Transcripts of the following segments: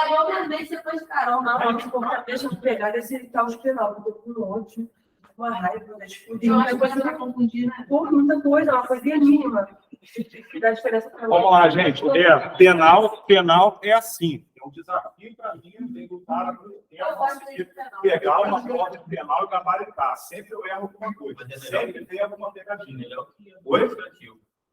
falaria obviamente depois de Carol. Não, deixa eu pegar desse tal de penal, porque eu tô com ódio, uma raiva, né? Muita coisa tá confundindo, né? Por muita coisa, uma coisinha mínima. Dá diferença pra Vamos lá, gente. Penal é assim. É um desafio para mim, tem que lutar pegar uma prova de penal e gabaritar. Sempre eu erro alguma coisa. Sempre tem alguma pegadinha. Oi?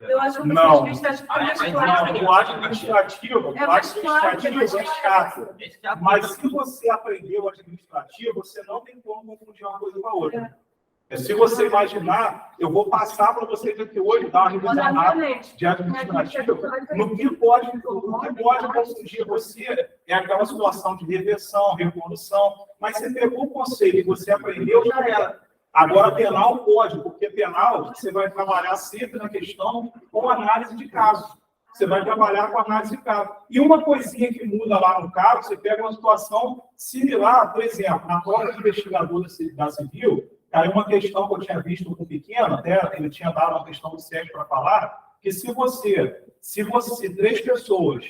Eu acho que não. O administrativo é chato. Mas se você aprendeu o administrativo, você não tem como confundir uma coisa com a outra. Se você imaginar, eu vou passar para vocês aqui hoje, dar uma revisão rápida de administrativo. No que pode confundir você é aquela situação de reversão, revolução. Mas você pegou o conceito e você aprendeu, já era. Agora, penal pode, porque penal você vai trabalhar sempre na questão com análise de casos. Você vai trabalhar com análise de caso. E uma coisinha que muda lá no caso, você pega uma situação similar, por exemplo, na prova de investigador da Civil, caiu uma questão que eu tinha visto com o Pequeno, até ele tinha dado uma questão do SESC para falar, que se três pessoas,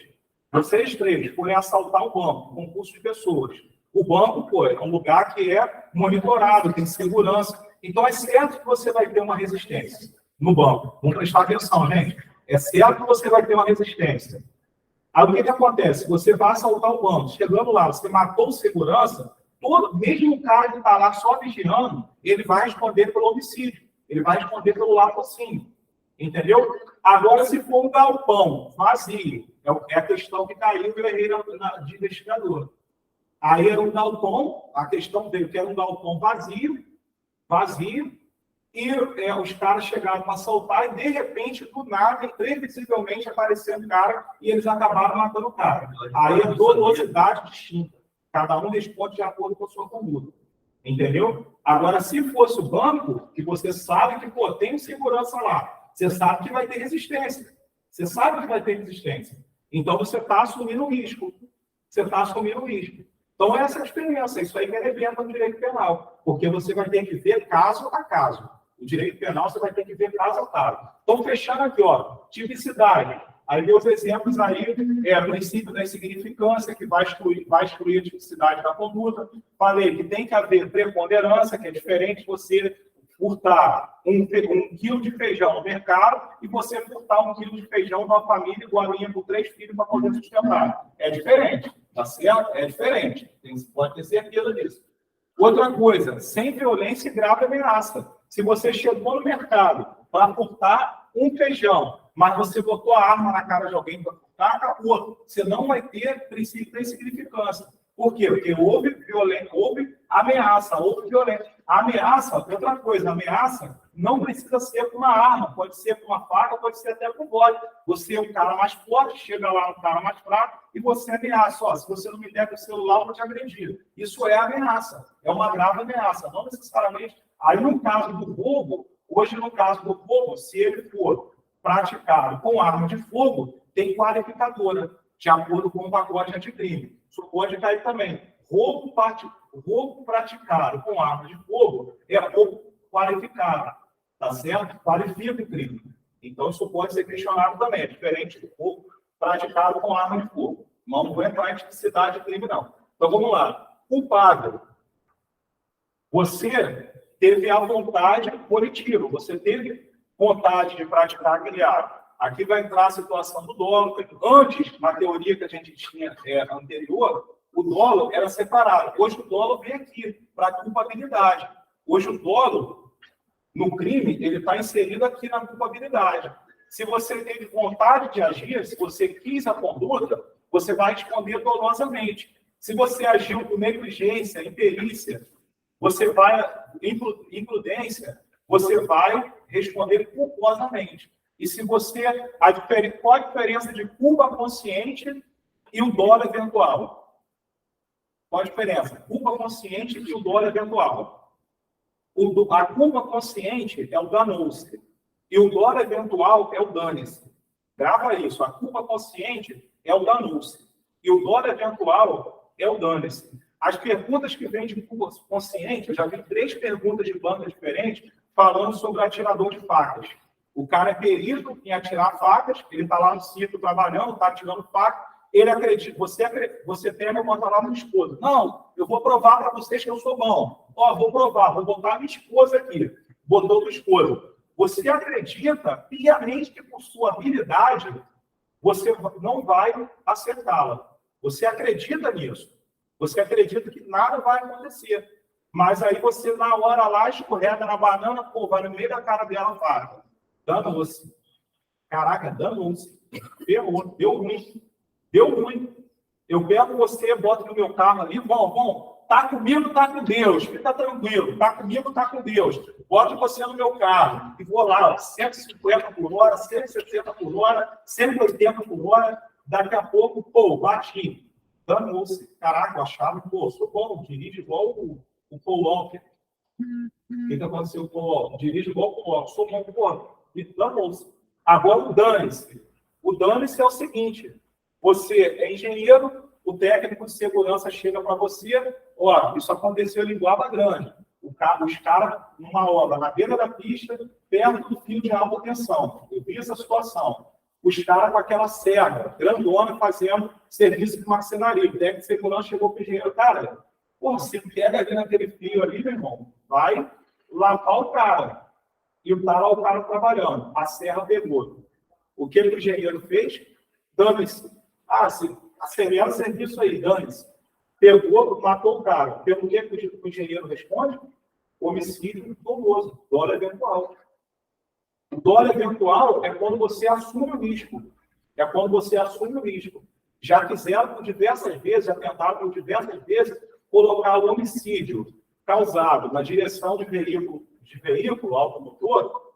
vocês três, forem assaltar um banco, concurso de pessoas, o banco, pô, é um lugar que é monitorado, tem segurança. Então, é certo que você vai ter uma resistência no banco. Vamos prestar atenção, gente. É certo que você vai ter uma resistência. Aí, o que acontece? Você vai assaltar o banco. Chegando lá, você matou o segurança, mesmo o cara que está lá só vigiando, ele vai responder pelo homicídio. Ele vai responder pelo latrocínio. Entendeu? Agora, se for um galpão vazio, é a questão que caiu de investigador. Aí era um galpão, a questão dele que era um galpão vazio, e os caras chegaram para assaltar e, de repente, do nada, imprevisivelmente, apareceu um cara e eles acabaram matando o cara. Aí é dolosidade distinta. Cada um responde de acordo com a sua conduta. Entendeu? Agora, se fosse o banco, que você sabe que tem segurança lá, você sabe que vai ter resistência. Você sabe que vai ter resistência. Então, você está assumindo o risco. Então, essa é a diferença. Isso aí que arrebenta no direito penal. Porque você vai ter que ver caso a caso. O direito penal, você vai ter que ver caso a caso. Então, fechando aqui, ó, tipicidade. Aí deu os exemplos aí, o princípio da insignificância, que vai excluir a tipicidade da conduta. Falei que tem que haver preponderância, que é diferente você furtar um quilo de feijão no mercado e você furtar um quilo de feijão numa família igualinha com 3 filhos para poder sustentar. É diferente, tá certo? É diferente. Você pode ter certeza disso. Outra coisa, sem violência e grave ameaça. Se você chegou no mercado para furtar um feijão, mas você botou a arma na cara de alguém para furtar, acabou. Você não vai ter princípio da insignificância. Por quê? Porque houve ameaça, houve violência. A ameaça, outra coisa, a ameaça não precisa ser com uma arma, pode ser com uma faca, pode ser até com um bote. Você é o cara mais forte, chega lá no cara mais fraco e você ameaça. Ó, se você não me der o celular, eu vou te agredir. Isso é ameaça, é uma grave ameaça. Não necessariamente. Aí, no caso do roubo, se ele for praticado com arma de fogo, tem qualificadora, de acordo com o pacote anticrime. Isso pode cair também. Roubo praticado com arma de fogo é roubo qualificado, tá certo? Qualifica o crime. Então, isso pode ser questionado também. É diferente do roubo praticado com arma de fogo. Não vou entrar em tipicidade de crime, não. Então, vamos lá. Culpado. Você teve a vontade positiva. Você teve vontade de praticar aquele ato. Aqui vai entrar a situação do dolo. Antes, na teoria que a gente tinha anterior, o dolo era separado. Hoje, o dolo vem aqui para a culpabilidade. Hoje, o dolo, no crime, ele está inserido aqui na culpabilidade. Se você teve vontade de agir, se você quis a conduta, você vai responder dolosamente. Se você agiu com negligência, imperícia, você vai, imprudência, você vai responder culposamente. E se você... Qual a diferença de culpa consciente e o dolo eventual? Qual a diferença? Culpa consciente e o dolo eventual. A culpa consciente é o danou-se. E o dolo eventual é o dane-se. Grava isso. A culpa consciente é o danou-se. E o dolo eventual é o dane-se. As perguntas que vêm de culpa consciente, eu já vi 3 perguntas de banca diferentes falando sobre o atirador de facas. O cara é perito em atirar facas, ele está lá no circo trabalhando, está atirando faca, Ele acredita, você pega e bota lá no esposo. Não, eu vou provar para vocês que eu sou bom. Ó, vou provar, vou botar a minha esposa aqui. Botou tua esposa. Você acredita piamente que por sua habilidade você não vai acertá-la. Você acredita nisso. Você acredita que nada vai acontecer. Mas aí você, na hora lá, escorrega na banana, pô, vai no meio da cara dela, vaga. Danou-se. Caraca, danou-se. Deu ruim. Deu ruim. Eu pego você, boto no meu carro ali, bom, tá comigo, tá com Deus. Fica tranquilo. Tá comigo, tá com Deus. Boto você no meu carro e vou lá, ó, 150 por hora, 160 por hora, 180 por hora. Daqui a pouco, pô, bati. Danou-se. Caraca, eu achava, pô, sou bom, dirige igual o Paul Walker. O que aconteceu com o Paul Walker? Dirige igual o Paul Walker. Sou bom, pô, e danou-se. Agora o dane-se. O dane-se é o seguinte: você é engenheiro, o técnico de segurança chega para você, ó, isso aconteceu em Guarda Grande. Os caras, numa obra na beira da pista, perto do fio de alta tensão. Eu vi essa situação. Os caras com aquela serra, grandona, fazendo serviço de marcenaria. O técnico de segurança chegou para o engenheiro, cara, pô, você pega ali naquele fio ali, meu irmão, vai lavar o cara. E tá lá o cara trabalhando. A serra pegou. O que o engenheiro fez? Dane-se. Ah, se acelera o serviço aí, dane-se. Pegou, matou o cara. Pelo que o engenheiro responde? Homicídio doloso, dolo eventual. O dolo eventual é quando você assume o risco. É quando você assume o risco. Já quiseram por diversas vezes, já tentaram por diversas vezes colocar o homicídio causado na direção de veículo automotor,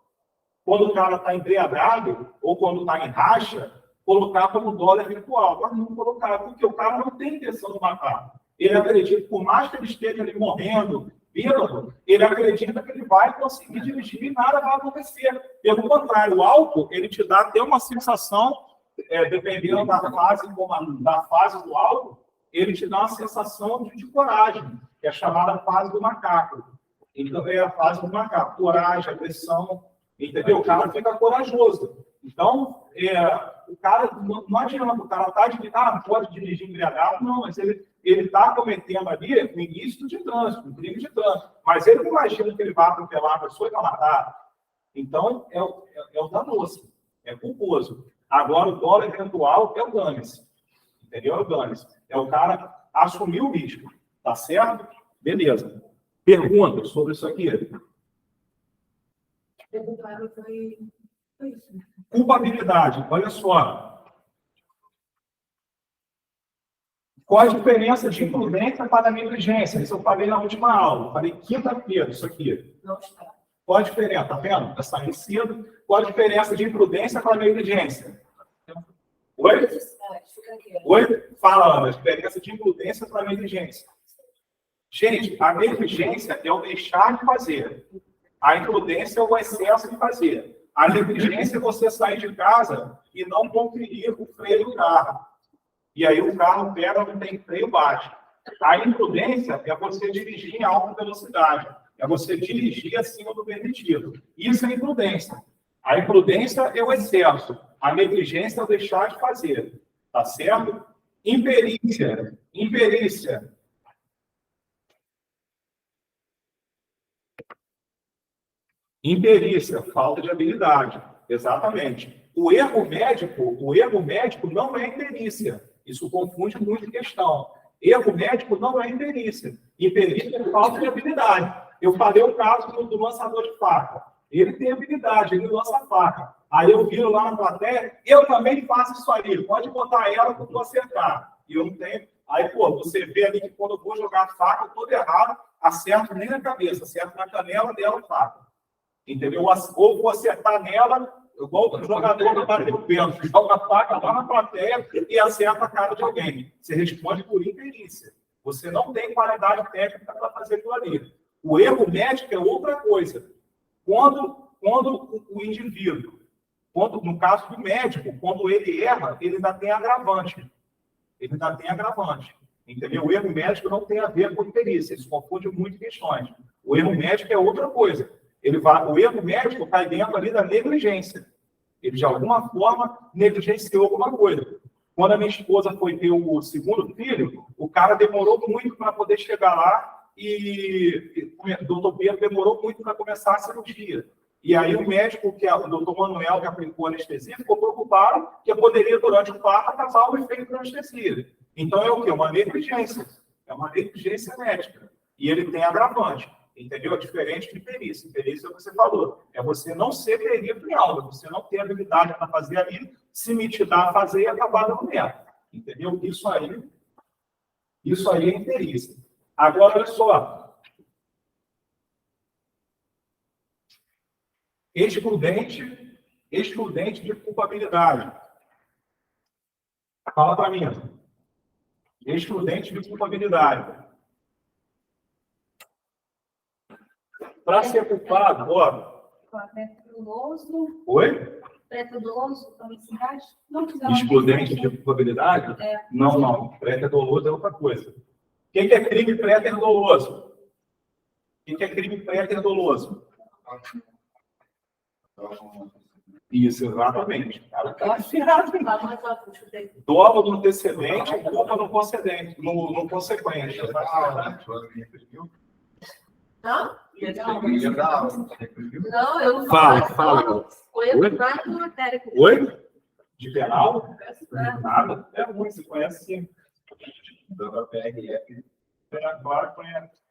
quando o cara está embriagado ou quando está em racha, colocar como dolo eventual. Mas não colocar, porque o cara não tem intenção de matar. Ele acredita, por mais que ele esteja ali morrendo, bêbado, ele acredita que ele vai conseguir dirigir e nada vai acontecer. Pelo contrário, o álcool, ele te dá até uma sensação, dependendo da fase do álcool, ele te dá uma sensação de coragem, que é chamada fase do macaco. Então, é a fase do macaco. Coragem, agressão, entendeu? O cara fica corajoso. Então, o cara, não adianta, o cara está pode dirigir embriagado, não, mas ele está cometendo ali o ilícito de trânsito, um crime de trânsito. Mas ele não imagina que ele vai atropelar a pessoa e vai matar. Então, é o danoso, é culposo. Agora, o dolo eventual é o dane-se. Entendeu? É o dane-se. É o cara assumir o risco. Tá certo? Beleza. Perguntas sobre isso aqui? Foi isso. Culpabilidade. Olha só. Qual a diferença de imprudência para a negligência? Isso eu falei na última aula. Falei quinta-feira, isso aqui. Não está. Qual a diferença? Tá vendo? Está saindo cedo. Qual a diferença de imprudência para a negligência? Oi? Oi? Fala, Ana. A diferença de imprudência para a negligência. Gente, a negligência é o deixar de fazer. A imprudência é o excesso de fazer. A negligência é você sair de casa e não conferir o freio do carro. E aí o carro pega, não tem freio baixo. A imprudência é você dirigir em alta velocidade. É você dirigir acima do permitido. Isso é imprudência. A imprudência é o excesso. A negligência é o deixar de fazer. Tá certo? Imperícia. Imperícia. Imperícia, falta de habilidade. Exatamente. O erro médico não é imperícia. Isso confunde muito a questão. Erro médico não é imperícia. Imperícia é falta de habilidade. Eu falei o caso do lançador de faca. Ele tem habilidade, ele lança a faca. Aí eu viro lá na plateia, eu também faço isso aí. Pode botar ela que eu vou acertar. E eu não tenho. Aí, pô, você vê ali que quando eu vou jogar a faca, eu tô errado, acerto nem na cabeça, acerto na canela dela a faca. Entendeu? Ou vou acertar nela, igual o jogador do bater o pênalti, joga a faca lá na plateia e acerta a cara de alguém. Você responde por imperícia. Você não tem qualidade técnica para fazer aquilo ali. O erro médico é outra coisa. Quando o indivíduo, no caso do médico, quando ele erra, ele ainda tem agravante. Ele ainda tem agravante. Entendeu? O erro médico não tem a ver com imperícia. Isso confunde muito questões. O erro médico é outra coisa. O erro médico cai dentro ali da negligência. Ele, de alguma forma, negligenciou alguma coisa. Quando a minha esposa foi ter o segundo filho, o cara demorou muito para poder chegar lá e o doutor Pedro demorou muito para começar a cirurgia. E aí o médico, o doutor Manuel, que aplicou anestesia, ficou preocupado que poderia, durante o parto, atrasar o efeito da anestesia. Então é o quê? Uma negligência. É uma negligência médica. E ele tem agravante. Entendeu? Diferente de perícia. Perícia, você falou, é você não ser perito em aula, você não ter habilidade para fazer ali, se mitidar a fazer e acabar dando merda. Entendeu? Isso aí é perícia. Agora, olha só. Excludente de culpabilidade. Fala para mim. Excludente de culpabilidade. Para ser culpado, ó. Pré-doloso. Oi? Pré-doloso, homicídio. Excludente de culpabilidade? É. Não. Pré-doloso é outra coisa. O que é crime pré-doloso? O que é crime pré-doloso? Isso, exatamente. O cara está ferrado. Dolo no antecedente, culpa no concedente, no consequente. Não? Não, eu não Fala. Conheço do matéria. Oi? De penal? Nada. É ruim, você conhece sim. Da PRF. Agora conhece.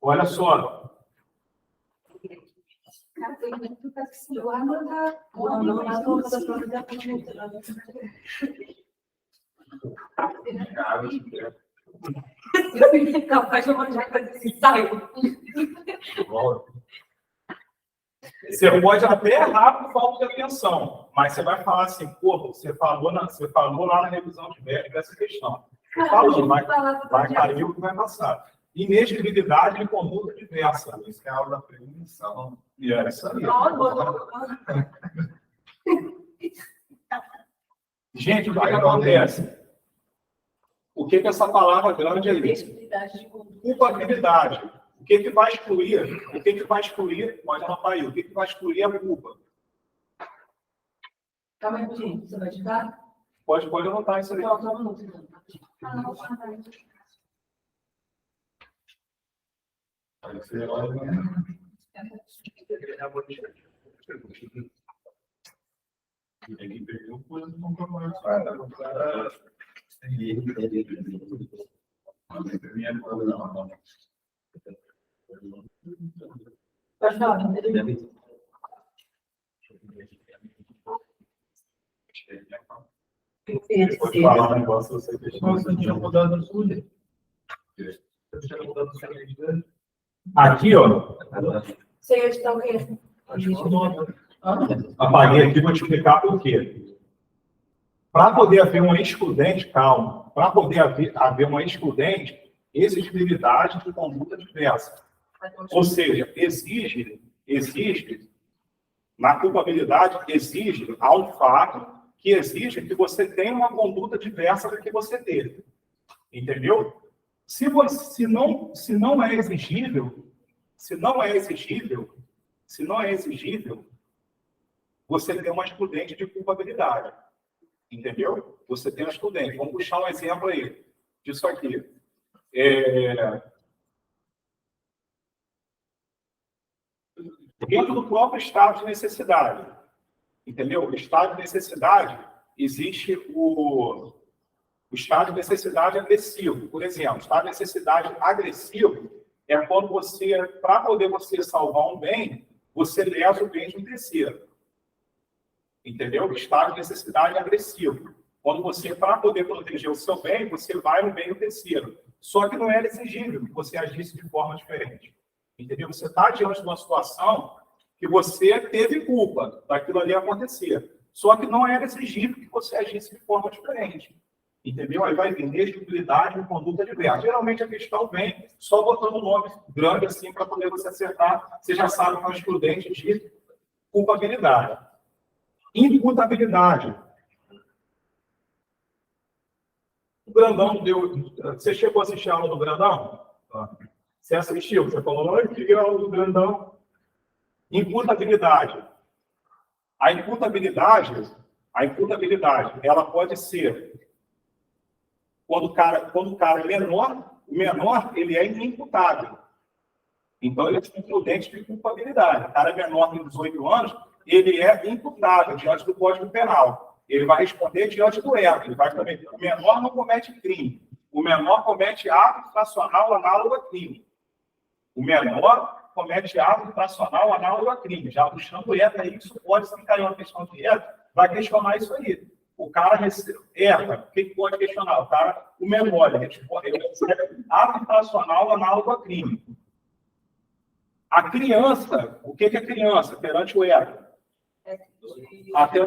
Olha só. Você pode até errar por falta de atenção, mas você vai falar assim, pô, você falou lá na revisão de médico dessa questão. Falando, vai cair o que vai passar. Inexigibilidade de conduta diversa. Isso é a aula da premonição. E é isso aí. Gente, o que acontece? O que essa palavra grande é isso? Culpabilidade. O que vai excluir? O que vai excluir? Pode anotar aí. O que vai excluir a culpa? Calma aí, gente. Você vai digitar? Pode anotar isso aí. Não, só um minuto. Pode falar. Pode falar um negócio, você tinha mudado a sua. Aqui, ó. Você ia editar o quê? Apaguei aqui, vou te explicar por quê. Para poder haver uma excludente, calma, para poder haver uma excludente, exigibilidade de conduta diversa. Ou seja, exige, na culpabilidade, há um fato que exige que você tenha uma conduta diversa da que você teve. Entendeu? Se não é exigível, você tem uma excludente de culpabilidade. Entendeu? Você tem uma excludente. Vamos puxar um exemplo aí disso aqui. Dentro do próprio estado de necessidade. Entendeu? O estado de necessidade, existe o estado de necessidade agressivo. Por exemplo, o estado de necessidade agressivo é quando você, para poder você salvar um bem, você lesa o bem de um terceiro. Entendeu? O estado de necessidade agressivo. Quando você, para poder proteger o seu bem, você vai no bem do terceiro. Só que não era exigível que você agisse de forma diferente. Entendeu? Você está diante de uma situação que você teve culpa daquilo ali acontecer. Só que não era exigível que você agisse de forma diferente. Entendeu? Aí vai vir inexigibilidade e conduta diversa. Geralmente a questão vem só botando um nome grande assim para poder você acertar. Você já sabe que é um excludente de culpabilidade. Imputabilidade. O Grandão deu... Você chegou a assistir a aula do Grandão? Você assistiu, você falou, não, eu queria o grandão. Imputabilidade. A imputabilidade, ela pode ser quando o cara é menor, o menor, ele é inimputável. Então, ele é imprudente de culpabilidade. O cara é menor de 18 anos, ele é imputável diante do Código Penal. Ele vai responder diante do ECA. O menor não comete crime. O menor comete ato infracional análogo a crime. O menor comete ato infracional análogo a crime. Já puxando o ECA, isso pode, se cair uma questão de ECA, vai questionar isso aí. O cara erra, o que pode questionar? O menor, ele recebe ato infracional análogo a crime. A criança, o que é criança perante o ECA? Até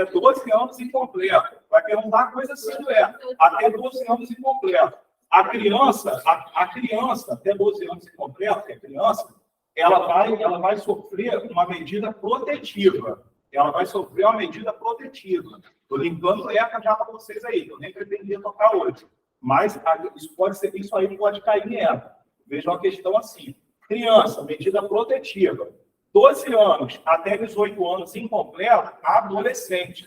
12 anos incompleto. Vai perguntar coisa assim do ECA. Até 12 anos incompleto. A criança, até 12 anos incompleto, que é criança, ela vai sofrer uma medida protetiva. Estou linkando o ECA já para vocês aí. Eu nem pretendia tocar hoje. Mas isso aí pode cair em ECA. Veja uma questão assim. Criança, medida protetiva. 12 anos até 18 anos incompleto, adolescente.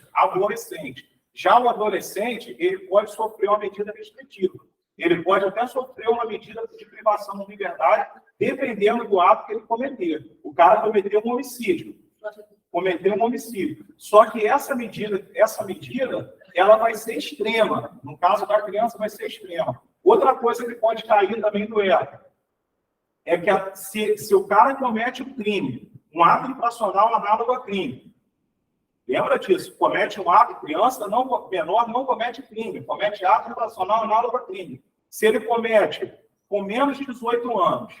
Já o adolescente, ele pode sofrer uma medida restritiva. Ele pode até sofrer uma medida de privação de liberdade, dependendo do ato que ele cometer. O cara cometeu um homicídio. Só que essa medida, ela vai ser extrema. No caso da criança, vai ser extrema. Outra coisa que pode cair também do ECA é que se o cara comete um crime, um ato infracional análogo a crime, lembra disso? Comete um ato, menor não comete crime, comete ato infracional análogo a crime. Se ele comete com menos de 18 anos,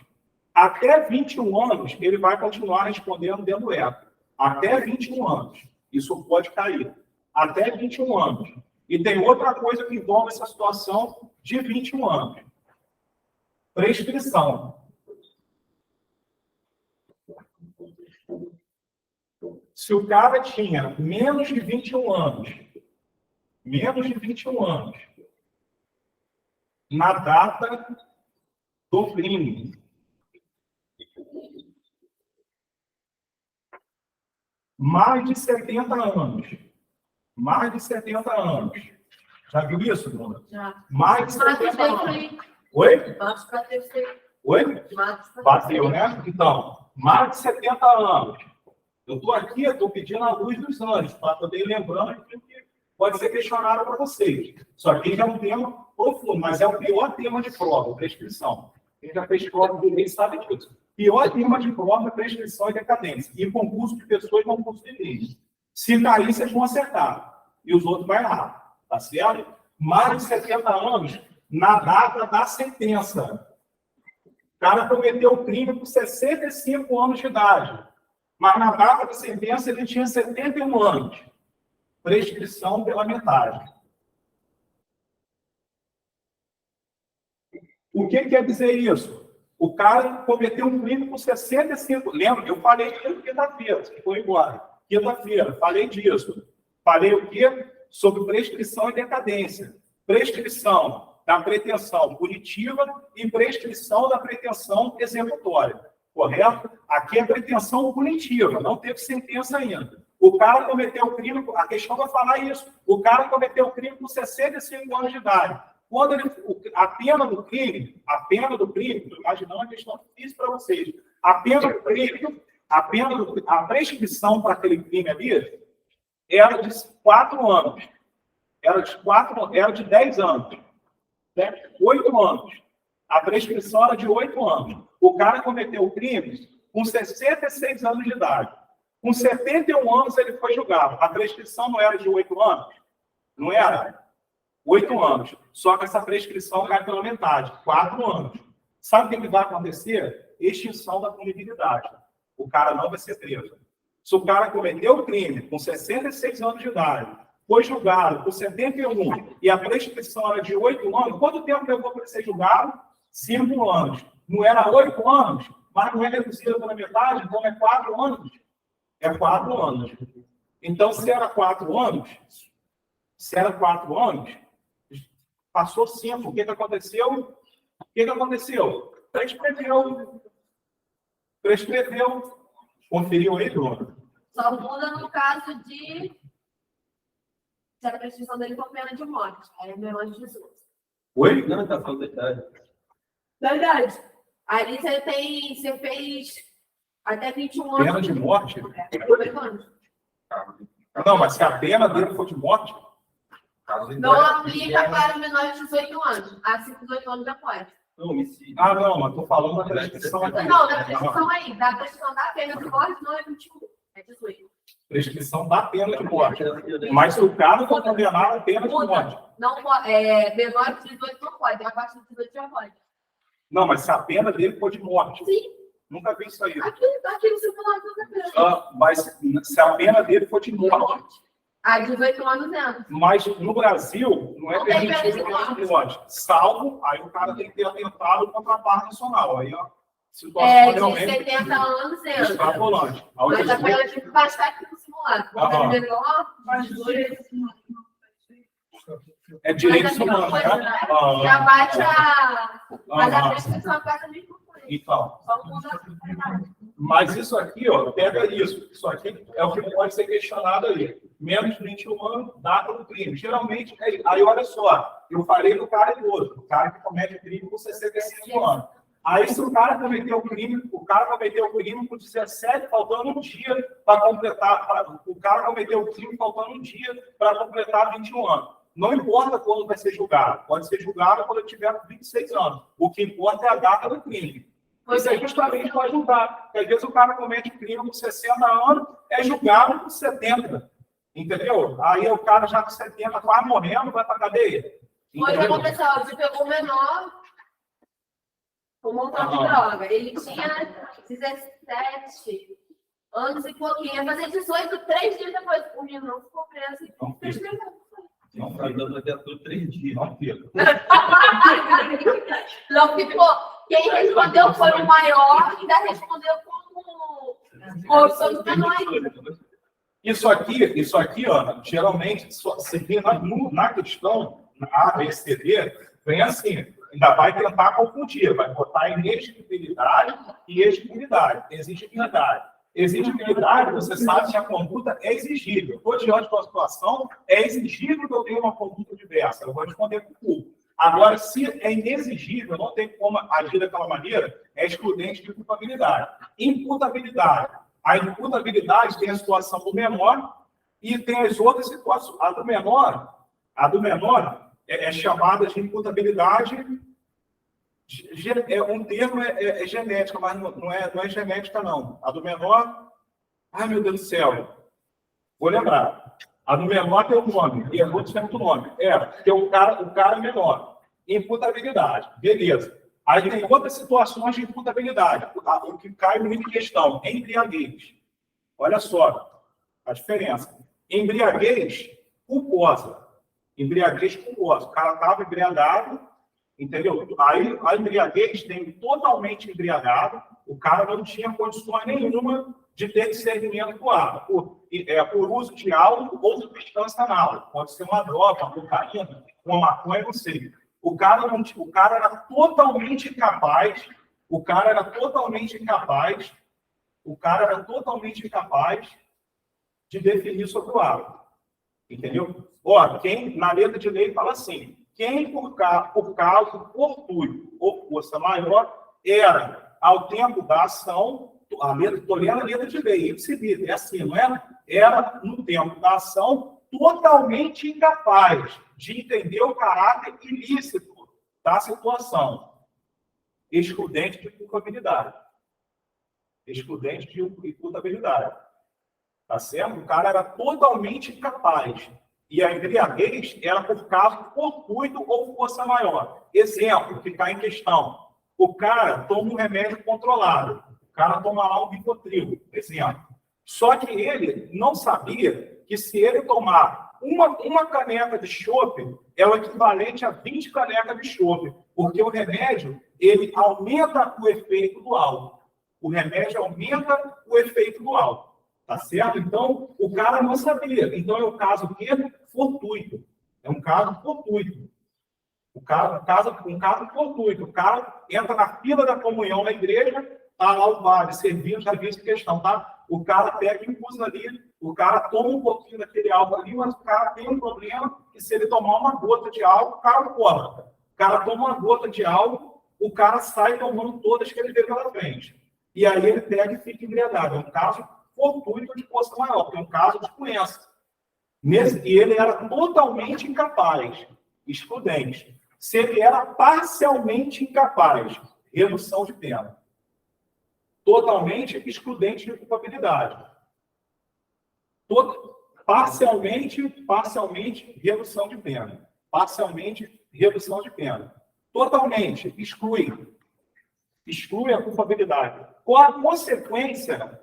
até 21 anos, ele vai continuar respondendo dentro do ECA. Até 21 anos. Isso pode cair. Até 21 anos. E tem outra coisa que envolve essa situação de 21 anos. Prescrição. Se o cara tinha menos de 21 anos, na data do crime, mais de 70 anos. Já viu isso, Bruna? Já. Mais de 70 anos. Oi? Oi? Bateu, né? Então, mais de 70 anos. Eu estou pedindo a luz dos anos, para poder ir lembrando que pode ser questionado para vocês. Só que já é um tema profundo, mas é o pior tema de prova, prescrição. Quem já fez prova de lei sabe disso. Pior tema de prova é prescrição e decadência. E concurso de pessoas e concurso de lei. Se cair, vocês vão acertar. E os outros vão errar. Tá certo? Mais de 70 anos na data da sentença. O cara cometeu o crime com 65 anos de idade. Mas na data da sentença ele tinha 71 anos. Prescrição pela metade. O que quer dizer isso? O cara cometeu um crime com 65. Lembra? Eu falei disso quinta-feira, que foi embora. Quinta-feira, falei disso. Falei o quê? Sobre prescrição e decadência. Prescrição da pretensão punitiva e prescrição da pretensão executória. Correto? Aqui é pretensão punitiva, não teve sentença ainda. O cara cometeu o crime, a questão vai falar isso. O cara cometeu o crime com 65 anos de idade. Quando a pena do crime, estou imaginando uma questão difícil para vocês. A pena do crime, a prescrição para aquele crime ali era de 4 anos. Era de 10 anos. Né? 8 anos. A prescrição era de 8 anos. O cara cometeu o crime com 66 anos de idade. Com 71 anos ele foi julgado. A prescrição não era de 8 anos? Não era? 8 anos. Só que essa prescrição cai pela metade. 4 anos. Sabe o que vai acontecer? Extinção da punibilidade. O cara não vai ser preso. Se o cara cometeu o crime com 66 anos de idade, foi julgado por 71 e a prescrição era de 8 anos, quanto tempo levou para ele ser julgado? 5 anos. Não era 8 anos, mas não é reduzido pela metade, então é 4 anos. É 4 anos. Então, se era 4 anos, Passou 5. O que aconteceu? O que aconteceu? Prescreveu. Conferiu aí, Bruno? Só muda no caso de se a prescrição dele for pena de morte. Aí é menor de 18. Oi? Não, tá falando detalhe. Verdade. Aí você fez até 21 anos. Pena de morte? 18 anos. Não, mas se a pena dele for de morte, Não aplica para menores de 18 anos. Acima de 18 anos já pode. Não, homicídio. não, mas estou falando da prescrição aqui. Não, da prescrição aí. Da prescrição da pena de morte não é 21. É 18. Prescrição da pena de morte. Mas se o cara for condenado a pena de morte. Não, menor de 18 não pode. Abaixo de 18 já pode. Não, mas se a pena dele for de morte. Sim. Nunca vi isso aí. Aqui no simulado da pena. Mas se a pena dele for de morte. Ah, 18 anos menos. Mas no Brasil, não é Não tem permitido pena de pena de morte. Salvo, aí o cara tem que ter atentado contra a paz nacional. Aí, ó, situação De realmente 70 anos entra. extrapolante. Mas a pena tem que baixar aqui no simulado. Quando é menor, mais 2. É direitos humanos, né? Já baixa mas a prescrição passa mesmo coisa. Então, Só muda a verdade. mas isso aqui, ó, pega isso. Isso aqui é o que pode ser questionado aí. Menos de 21 anos, data do crime. Geralmente, aí olha só, eu falei do cara idoso, o cara que comete crime com 65 anos. Aí, se o cara cometeu o crime com 17, faltando um dia para completar, o cara cometeu o crime faltando um dia para completar 21 anos. Não importa quando vai ser julgado, pode ser julgado quando eu tiver 26 anos. O que importa é a data do crime. Isso é justamente para julgar. Porque às vezes o cara comete crime com 60 anos, é julgado com 70. Entendeu? Aí o cara já com 70, quase morrendo, vai para a cadeia. Hoje aconteceu, você pegou o menor, um montão de droga. Ele tinha 17 anos e pouquinho. Ia fazer 18, 3 dias depois. O menino ficou preso. Não fica. Não, tá dando até por 3 dias. Não fica. Não ficou. Quem respondeu foi o maior e ainda respondeu como corrupção dos menores. Isso aqui, ó, geralmente, se vê na questão, na ABCD, vem assim, ainda vai tentar confundir, vai botar inexigibilidade e exigibilidade. Exigibilidade, você sabe que a conduta é exigível. Estou diante de uma situação, é exigível que eu tenha uma conduta diversa. Eu vou responder com culpa. Agora, se é inexigível, não tem como agir daquela maneira, é excludente de culpabilidade. Imputabilidade. A imputabilidade tem a situação do menor e tem as outras situações. A do menor é chamada de imputabilidade. Um termo é genética, mas não é genética, não. A do menor, ai meu Deus do céu, vou lembrar. A do menor tem um nome, e a outra tem outro nome. Porque o cara é menor. Imputabilidade, beleza. Aí tem outras situações de imputabilidade, o que cai no item de questão, embriaguez. Olha só a diferença. Embriaguez culposa. Embriaguez culposa. O cara estava embriagado, entendeu? Aí a embriaguez tem totalmente embriagado, o cara não tinha condições nenhuma de ter discernimento do ar, por uso de álcool ou substância anal. Pode ser uma droga, uma cocaína, uma maconha, não sei. O cara era totalmente incapaz de definir sobre o hábito. Entendeu? Ora, na letra de lei fala assim, quem por caso fortuito ou força maior era, ao tempo da ação, estou lendo a letra de lei, é assim, não é? Era, no tempo da ação, totalmente incapaz de entender o caráter ilícito da situação. Excludente de culpabilidade. Tá certo? O cara era totalmente incapaz. E a embriaguez era por caso fortuito ou força maior. Exemplo que está em questão. O cara toma um remédio controlado. O cara toma lá um Rivotril, exemplo. Só que ele não sabia que se ele tomar uma caneca de chope é o equivalente a 20 canecas de chope, porque o remédio, ele aumenta o efeito do álcool. O remédio aumenta o efeito do álcool, tá certo? Então, o cara não sabia. Então, é um caso fortuito. É um caso fortuito. Um caso fortuito. O cara entra na fila da comunhão na igreja, está lá o padre servindo, já vi essa questão, tá? O cara pega e usa ali, o cara toma um pouquinho daquele álcool ali, mas o cara tem um problema que se ele tomar uma gota de álcool, o cara não corta. O cara toma uma gota de álcool, o cara sai tomando todas que ele vê pela frente. E aí ele pega e fica embriagado. É um caso fortuito de força maior, é um caso de doença. E ele era totalmente incapaz, excludente. Se ele era parcialmente incapaz, redução de pena. Totalmente excludente de culpabilidade. Parcialmente, redução de pena. Parcialmente, redução de pena. Totalmente, exclui a culpabilidade. Com a consequência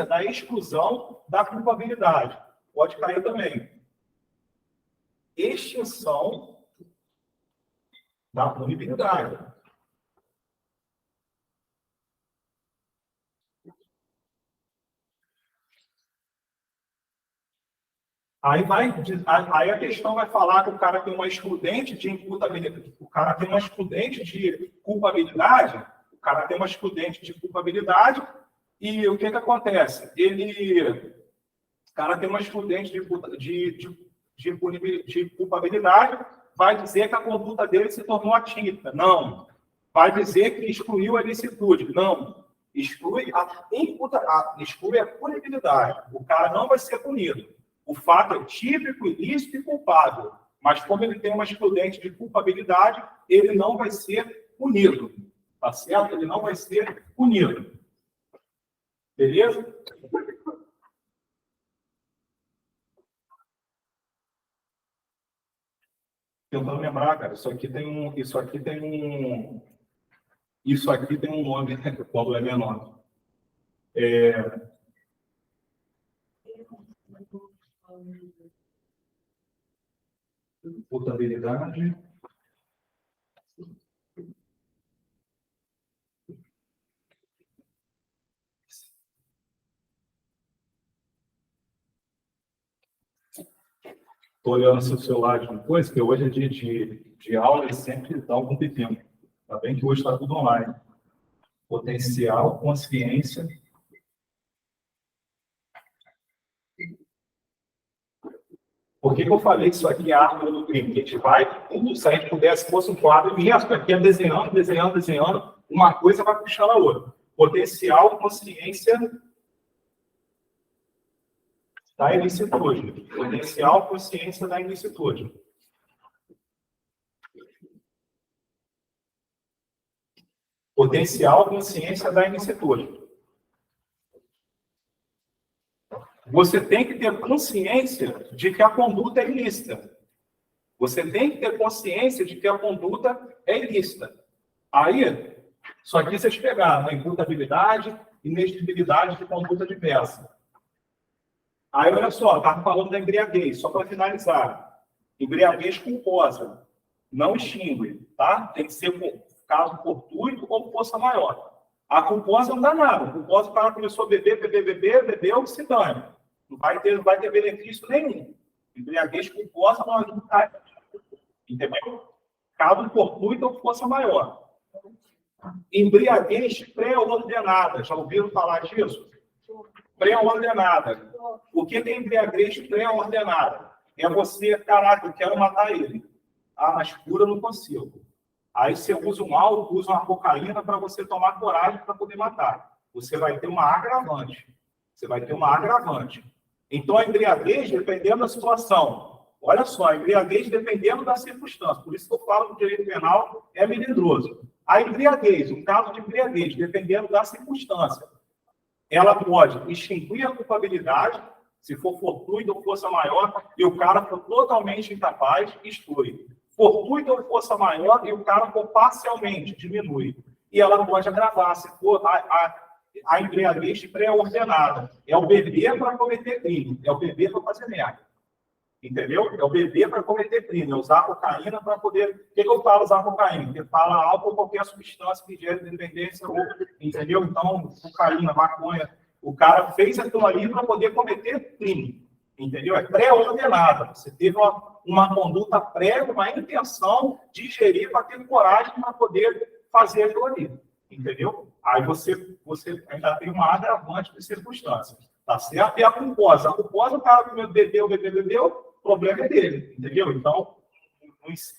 da exclusão da culpabilidade. Pode cair também. Extinção da punibilidade. Aí a questão vai falar que o cara tem uma excludente de imputabilidade, o cara tem uma excludente de culpabilidade, e o que acontece? O cara tem uma excludente de culpabilidade, vai dizer que a conduta dele se tornou atípica. Não. Vai dizer que excluiu a ilicitude. Não. Exclui a punibilidade. O cara não vai ser punido. O fato é típico, ilícito e culpável. Mas como ele tem uma excludente de culpabilidade, ele não vai ser punido. Tá certo? Ele não vai ser punido. Beleza? Tentando lembrar, cara, isso aqui tem um nome, né, quando é menor. Imputabilidade. Estou olhando seu celular de uma coisa, que hoje é dia de aula e sempre dá algum pepino. Está bem que hoje está tudo online. Potencial, consciência. Por que eu falei que isso aqui é a árvore do crime? Que a gente vai, se a gente pudesse, fosse um quadro imenso, aqui é desenhando, uma coisa vai puxando a outra. Potencial, consciência da ilicitude. Potencial, consciência da ilicitude. Potencial, consciência da ilicitude. Você tem que ter consciência de que a conduta é ilícita. Você tem que ter consciência de que a conduta é ilícita. Aí, só que vocês pegaram a imputabilidade e inexigibilidade de conduta diversa. Aí, olha só, estava falando da embriaguez, só para finalizar. Embriaguez culposa. Não extingue, tá? Tem que ser caso fortuito ou força maior. A culposa não dá nada. A culposa, o cara começou a beber, bebeu, se dane. Não vai ter benefício nenhum. Embriaguez culposa não ajuda. Entendeu? Caso fortuito ou força maior. Embriaguez pré-ordenada. Já ouviram falar disso? Pré-ordenada. O que é embriaguez pré-ordenada? É você, caraca, eu quero matar ele. Ah, mas cura eu não consigo. Aí você usa um álcool, usa uma cocaína para você tomar coragem para poder matar. Você vai ter uma agravante. Então, a embriaguez, dependendo da situação. Olha só, a embriaguez dependendo da circunstância. Por isso que eu falo que o direito penal é melindroso. A embriaguez, um caso de embriaguez, dependendo da circunstância, ela pode extinguir a culpabilidade, se for fortuito ou força maior, e o cara for totalmente incapaz, exclui. Fortuito ou força maior, e o cara for parcialmente, diminui. E ela pode agravar, se for a embriaguez pré-ordenada. É o beber para cometer crime, é o beber para fazer merda. Entendeu? É o beber para cometer crime, é usar cocaína para poder... Por que eu falo usar cocaína? Porque fala álcool ou qualquer substância que gere dependência, entendeu? Então, cocaína, maconha, o cara fez aquilo ali para poder cometer crime. Entendeu? É pré-ordenada. Você teve uma conduta prévia, uma intenção de gerir para ter coragem para poder fazer aquilo ali. Entendeu? Aí você ainda tem uma agravante de circunstâncias. Tá certo? E a culposa. A culposa, o cara bebeu, o problema é dele. Entendeu? Então,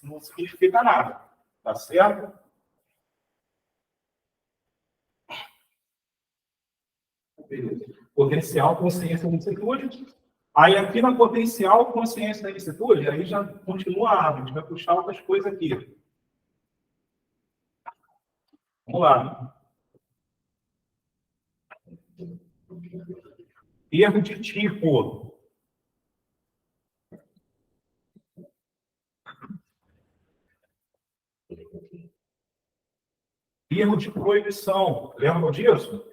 não significa nada. Tá certo? Beleza. Potencial, consciência da ilicitude. Aí, aqui na potencial, consciência da ilicitude, aí já continua a árvore. A gente vai puxar outras coisas aqui. Vamos lá. Erro de tipo. Erro de proibição. Lembram disso?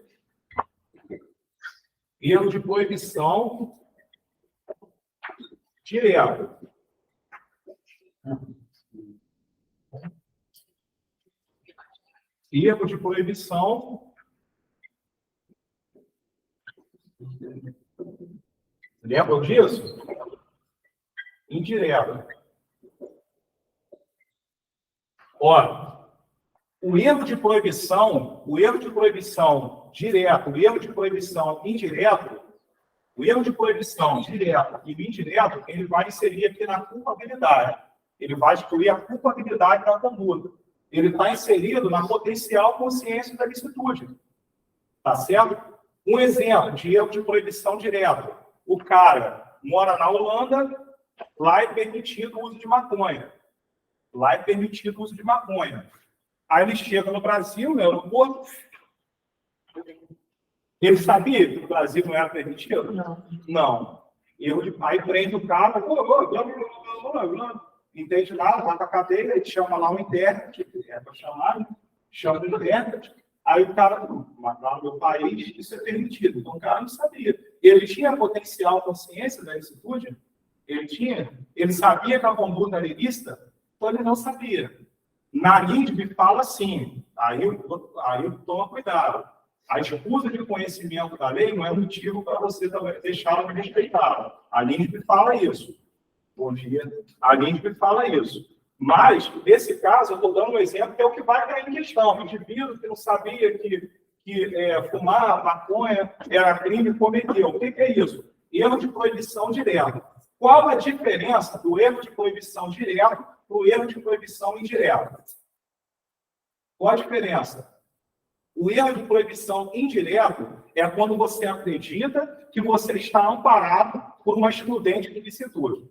Erro de proibição direto. Erro de proibição. Lembram disso? Indireto. Ora, o erro de proibição direto, o erro de proibição indireto, o erro de proibição direto e indireto, ele vai inserir aqui na culpabilidade. Ele vai excluir a culpabilidade da conduta. Ele está inserido na potencial consciência da ilicitude. Tá certo? Um exemplo de erro de proibição direto. O cara mora na Holanda, lá é permitido o uso de maconha. Lá é permitido o uso de maconha. Aí ele chega no Brasil, no aeroporto. Ele sabia que o Brasil não era permitido? Não. Aí prende o cara, entende nada, vai para a cadeia, ele chama lá o intérprete, é para chamar, chama o intérprete. Aí o cara, lá no meu país, isso é permitido. Então o cara não sabia. Ele tinha potencial consciência da ilicitude? Ele sabia que a conduta era ilícita? Então ele não sabia. Na LINDB fala assim, aí toma cuidado. A escusa de conhecimento da lei não é motivo para você deixá-la de respeitar. A LINDB fala isso. Bom dia. A LINDB fala isso. Mas, nesse caso, eu estou dando um exemplo que é o que vai cair em questão. O indivíduo que não sabia que fumar maconha era crime, cometeu. O que é isso? Erro de proibição direta. Qual a diferença do erro de proibição direto para o erro de proibição indireta? Qual a diferença? O erro de proibição indireto é quando você acredita que você está amparado por uma excludente de ilicitude.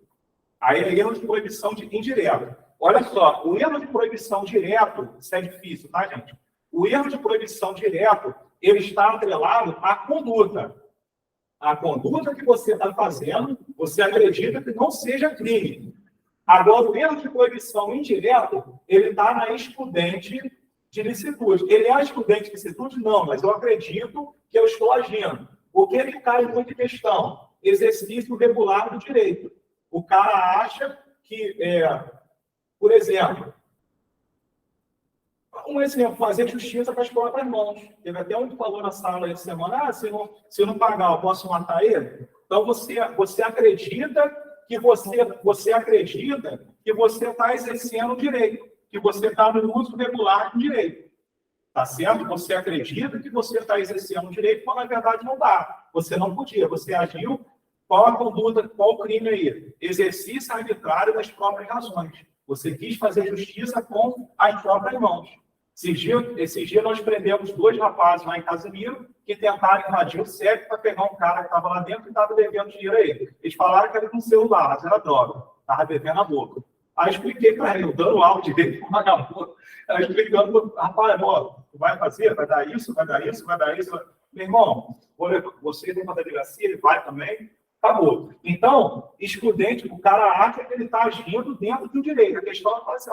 Aí é erro de proibição indireta. Olha só, o erro de proibição direto, isso é difícil, tá, gente? O erro de proibição direto, ele está atrelado à conduta. A conduta que você está fazendo, você acredita que não seja crime. Agora, o erro de proibição indireto, ele está na excludente de licitude. Ele é a excludente de licitude? Não, mas eu acredito que eu estou agindo. O que ele cai muito em questão? Exercício regular do direito. O cara acha que, por exemplo, fazer justiça com as próprias mãos. Teve até um que falou na sala essa semana, se eu não pagar, eu posso matar ele? Então, você acredita que você está exercendo o direito, que você está no uso regular do direito. Tá certo? Você acredita que você está exercendo o direito, quando na verdade não dá. Você não podia, você agiu. Qual a conduta, qual o crime aí? Exercício arbitrário das próprias razões. Você quis fazer justiça com as próprias mãos. Esse dia nós prendemos 2 rapazes lá em Casimiro que tentaram invadir o CEP para pegar um cara que estava lá dentro e estava devendo dinheiro a ele. Eles falaram que era com celular, mas era droga. Estava devendo a boca. Aí expliquei para ele, dando o áudio dele com vagabundo. Aí explicando, rapaz, tu vai fazer, vai dar isso, vai dar isso, vai dar isso. Meu irmão, você tem uma delegacia, ele vai também. Acabou. Então, excludente, o cara acha que ele está agindo dentro do direito. A questão é assim,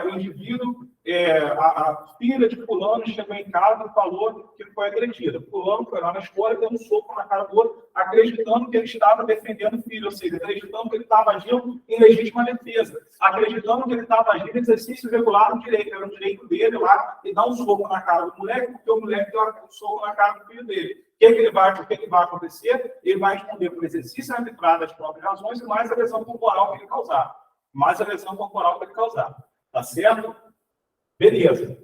o indivíduo a filha de fulano chegou em casa e falou que foi agredida. Fulano foi lá na escola e deu um soco na cara do outro, acreditando que ele estava defendendo o filho, ou seja, acreditando que ele estava agindo em legítima defesa, acreditando que ele estava agindo em exercício regular do direito, era o direito dele lá e dar um soco na cara do moleque, porque o moleque deu um soco na cara do filho dele. O que vai acontecer? Ele vai responder por exercício arbitrário das próprias razões e mais a lesão corporal que ele causar. Mais a lesão corporal que ele causar. Tá certo? Beleza.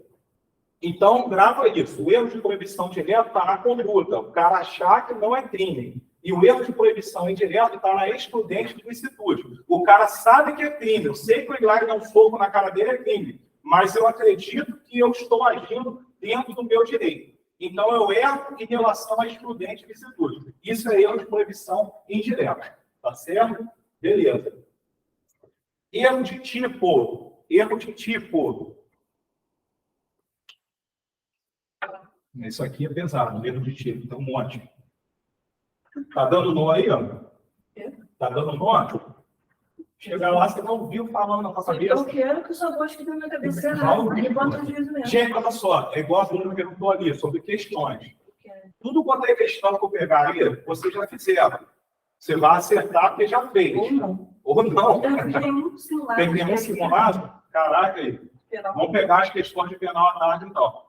Então, grava isso. O erro de proibição direta está na conduta. O cara achar que não é crime. E o erro de proibição indireta está na excludente de licitude. O cara sabe que é crime. Eu sei que o Hilário dar um soco na cara dele é crime. Mas eu acredito que eu estou agindo dentro do meu direito. Então, eu erro em relação à excludente de licitude. Isso é erro de proibição indireta. Tá certo? Beleza. Erro de tipo. Erro de tipo. Isso aqui é pesado, erro de tipo, então um monte. Tá dando nó aí, ó? Tá dando nó? Chega lá, você não viu falando na sua cabeça. Eu quero que sua voz que na minha cabeça é Não, nada. Enquanto às vezes mesmo. gente, olha só, é igual a Bruna perguntou ali, sobre questões. Tudo quanto é questão que eu pegar aí, vocês já fizeram. Você vai acertar porque já fez. Ou não. Ou não. Tem muito simulado. Tem nenhum simulado? Caraca aí. Vamos pegar as questões de penal à tarde, então.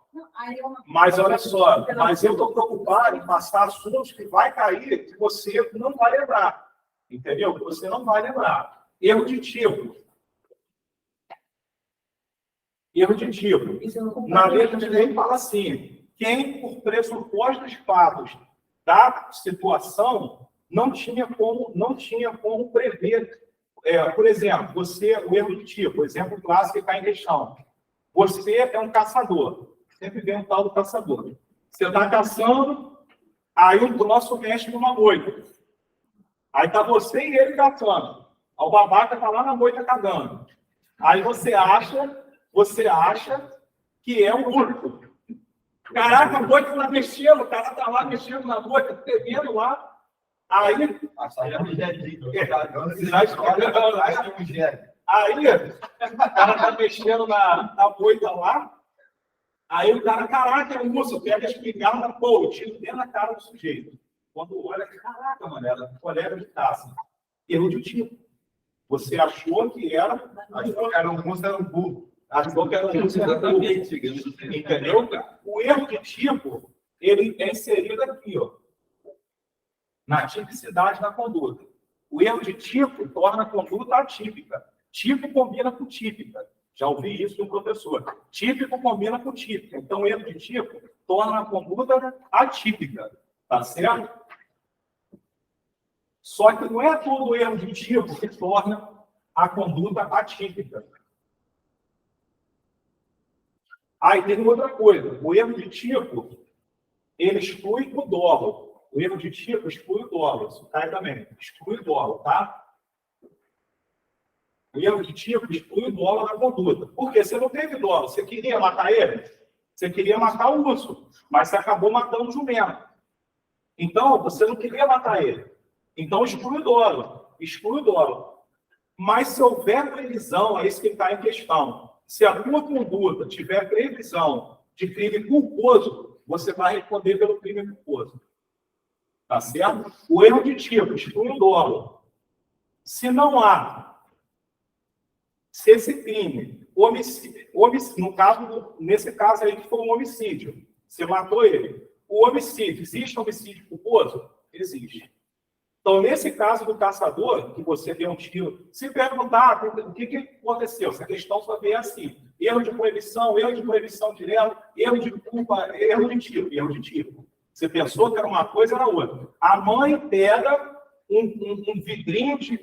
Mas olha só, mas eu estou preocupado em passar assuntos que vai cair que você não vai lembrar. Entendeu? Que você não vai lembrar. Erro de tipo. Erro de tipo. Na letra de lei fala assim: quem, por pressupostos fatos da situação, não tinha como prever. Por exemplo, o erro de tipo, o exemplo clássico que está em questão. Você é um caçador. Sempre vem um tal do caçador. Você está caçando, aí o nosso mestre numa moita. Aí está você e ele caçando. O babaca está lá na moita cagando. Aí você acha que é um urso. Caraca, a moita está mexendo, o cara está lá mexendo na moita, tremendo lá. Aí o cara está mexendo na moita lá. Aí o cara, caraca, é um urso, pega a espingarda, pô, tiro dentro da cara do sujeito. Quando olha, caraca, mano, era colega de caça. Erro de tipo. Você achou que era um urso, era um burro. Achou que era um urso, era um burro. Entendeu? O erro de tipo, ele é inserido aqui, ó, na tipicidade da conduta. O erro de tipo torna a conduta atípica. Tipo combina com típica. Já ouvi isso de um professor. Típico combina com típico. Então, o erro de tipo torna a conduta atípica. Tá certo? Só que não é todo erro de tipo que torna a conduta atípica. Aí tem outra coisa. O erro de tipo, ele exclui o dolo. O erro de tipo exclui o dolo. Isso cai também. Exclui o dolo, tá? O erro de tipo exclui o dolo da conduta. Porque você não teve dolo. Você queria matar ele? Você queria matar o urso, mas você acabou matando o jumento. Então, você não queria matar ele. Então, exclui o dolo. Exclui o dolo. Mas se houver previsão, é isso que está em questão. Se a tua conduta tiver previsão de crime culposo, você vai responder pelo crime culposo. Tá certo? O erro de tipo exclui o dolo. Se não há, se esse crime, homicídio, no caso, nesse caso aí que foi um homicídio, você matou ele. O homicídio, existe homicídio culposo? Existe. Então, nesse caso do caçador, que você deu um tiro, se perguntar o que aconteceu, essa questão só vem assim: erro de proibição direta, erro de culpa, erro de tipo. Você pensou que era uma coisa, era outra. A mãe pega um vidrinho de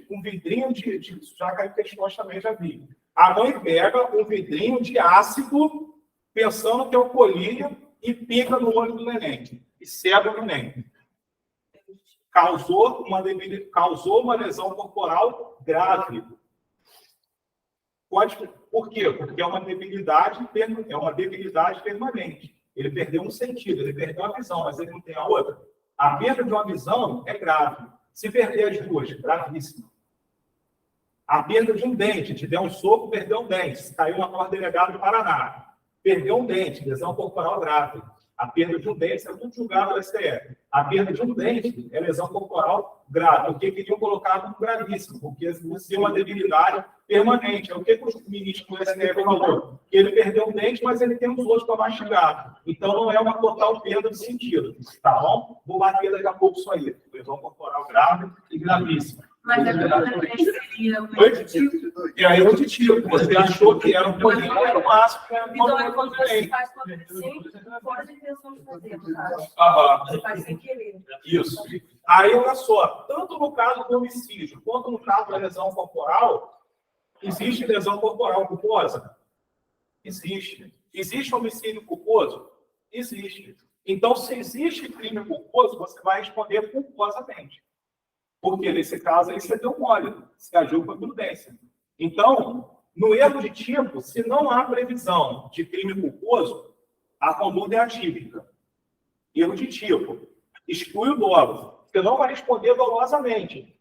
já caiu questões também, já vi. A mãe pega um vidrinho de ácido, pensando que é o colírio, e pica no olho do neném, e cega o neném. Causou uma lesão corporal grave. Por quê? Porque é uma debilidade permanente. Ele perdeu um sentido, ele perdeu a visão, mas ele não tem a outra. A perda de uma visão é grave. Se perder as duas, gravíssimo. A perda de um dente, te deu um soco, perdeu um dente. Caiu uma porta delegado do Paraná. Perdeu um dente, lesão corporal grave. A perda de um dente, isso é tudo julgado no STF. A perda de um dente é lesão corporal grave, porque queriam colocar como gravíssimo, porque existia uma debilidade permanente. É o que o ministro do STF falou? Que ele perdeu um dente, mas ele tem os outros para mastigar. Então, não é uma total perda de sentido. Tá bom? Vou bater daqui a pouco isso aí. Lesão corporal grave e gravíssima. Mas a pergunta seria... E aí eu te tiro. Você achou que era um pouquinho, era o máximo. Então, é quando você faz quando assim, fora de intenção de fazer, sabe? Você faz sem querer. Isso. Aí, olha só, tanto no caso do homicídio, quanto no caso da lesão corporal, existe lesão corporal culposa? Existe. Existe homicídio culposo? Existe. Então, se existe crime culposo, você vai responder culposamente. Porque, nesse caso, aí você deu mole, você agiu com a prudência. Então, no erro de tipo, se não há previsão de crime culposo, a conduta é atípica. Erro de tipo, exclui o dolo. Você não vai responder dolosamente.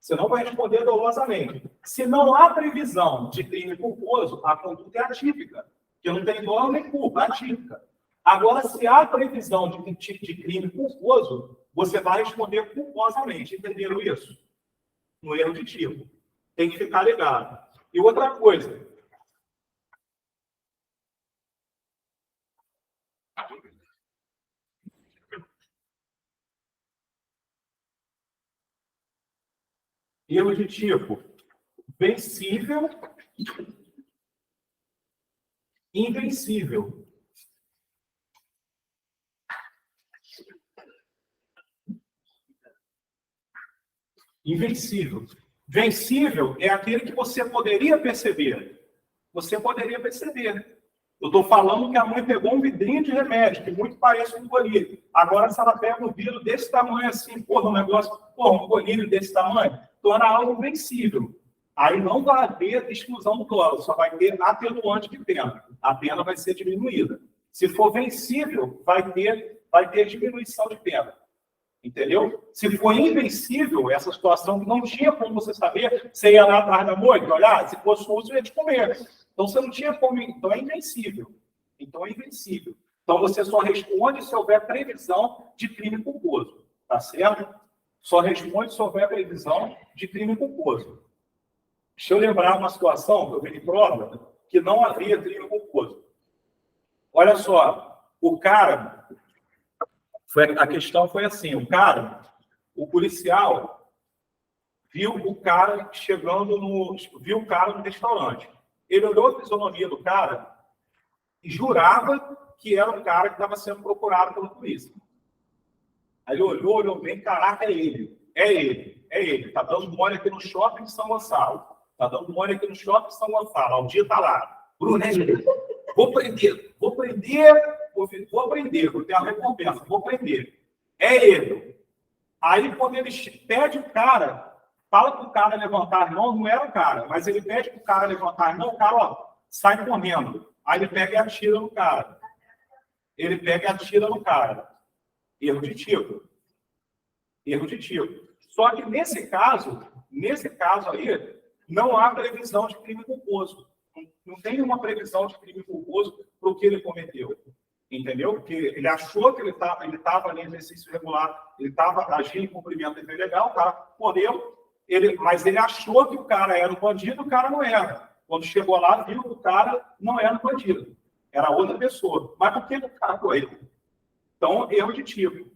Você não vai responder dolosamente. Se não há previsão de crime culposo, a conduta é atípica. Porque não tem dolo nem culpa, é atípica. Agora, se há previsão de um tipo de crime culposo, você vai responder culposamente. Entenderam isso? No erro de tipo. Tem que ficar ligado. E outra coisa. Erro de tipo. Vencível. Invencível. Invencível. Vencível é aquele que você poderia perceber. Você poderia perceber. Eu estou falando que a mãe pegou um vidrinho de remédio, que muito parece um colírio. Agora, se ela pega um vidro desse tamanho assim, um negócio, um colírio desse tamanho, torna algo vencível. Aí não vai haver exclusão do dolo, só vai ter atenuante de pena. A pena vai ser diminuída. Se for vencível, vai ter diminuição de pena. Entendeu? Se for invencível, essa situação não tinha como você saber, você ia lá atrás da moita, olhar, se fosse uso, ia te comer. Então você não tinha como, então é invencível. Então é invencível. Então você só responde se houver previsão de crime culposo. Tá certo? Só responde se houver previsão de crime culposo. Deixa eu lembrar uma situação que eu vi de prova que não havia crime culposo. Olha só, o cara. A questão foi assim, o policial viu o cara viu o cara no restaurante. Ele olhou a fisionomia do cara e jurava que era o cara que estava sendo procurado pela polícia. Aí ele olhou bem, caraca, é ele. Está dando mole aqui no shopping de São Gonçalo. O dia está lá. Bruno, vou prender, vou ter a recompensa, vou prender. É ele. Aí, quando ele pede o cara, fala para o cara levantar a mão, não era o cara, mas ele pede para o cara levantar a mão, o cara, sai correndo. Aí ele pega e atira no cara. Erro de tipo. Só que nesse caso aí, não há previsão de crime culposo. Não tem uma previsão de crime culposo para o que ele cometeu. Entendeu? Porque ele achou que ele estava ali em exercício regular, ele estava agindo em cumprimento de dever legal, o cara podeu, mas ele achou que o cara era o bandido, o cara não era. Quando chegou lá, viu que o cara não era o bandido. Era outra pessoa. Mas por que o cara foi ele? Então, erro de tipo.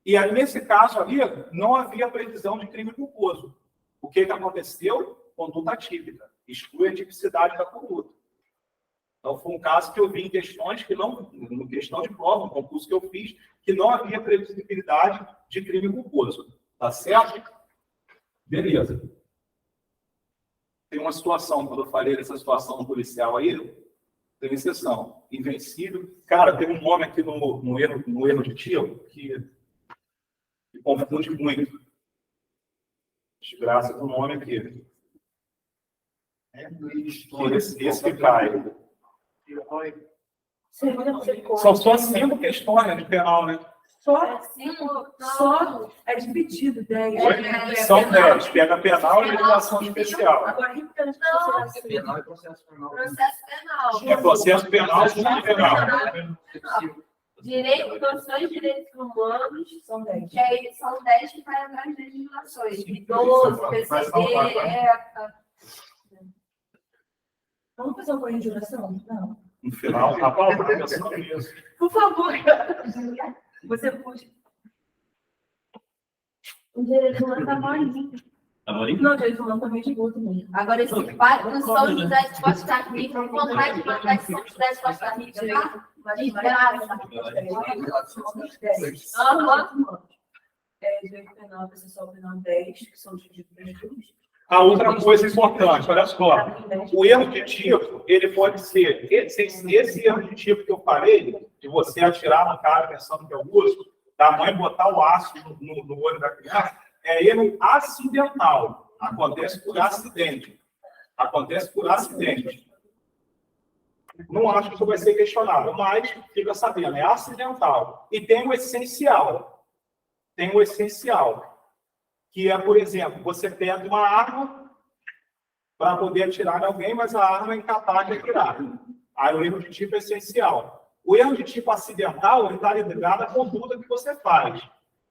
E aí, nesse caso ali, não havia previsão de crime culposo. O que aconteceu? Conduta atípica. Exclui a tipicidade da conduta. Então, foi um caso que eu vi em questões que não, em questão de prova, um concurso que eu fiz, que não havia previsibilidade de crime culposo. Tá certo? Beleza. Tem uma situação, quando eu falei dessa situação policial aí, tem exceção. Invencível. Cara, tem um nome aqui no erro de tiro que confunde muito. Desgraça do nome aqui. Esse que cai. São só 5 questões de penal, né? Só, Cinco, só é dividido 10. São 10. Pega penal e legislação especial. Agora, recuperação de Não. sociedade É civil. penal e processo penal. processo penal. É processo penal, justiça penal. Direito, Constituição e Direitos Humanos, São 10. que aí são 10 que vai entrar as legislações. Idoso, PCD, ECA. Vamos fazer uma corrente de oração? Não. No final, a pauta é pensando nisso. Por favor. Você puxa. O direito humano tá molinho. Não, gente, não também chegou também. Agora, esse pai do São José de Costa Rica, vamos vontade de mandar de São José de Costa Rica, tá? De graça. Aham. Direito penal, processual penal 10, que são divididos em 2. A outra coisa importante, olha só. O erro de tipo, ele pode ser, esse erro de tipo que eu falei, de você atirar no cara pensando que é o músico, da mãe botar o aço no olho da criança, é erro acidental. Acontece por acidente. Acontece por acidente. Não acho que isso vai ser questionável, mas fica sabendo, é acidental. E tem o essencial. Tem o essencial. Que é, por exemplo, você pega uma arma para poder atirar em alguém, mas a arma é incapaz de atirar. Aí o erro de tipo é essencial. O erro de tipo acidental está ligado à conduta que você faz.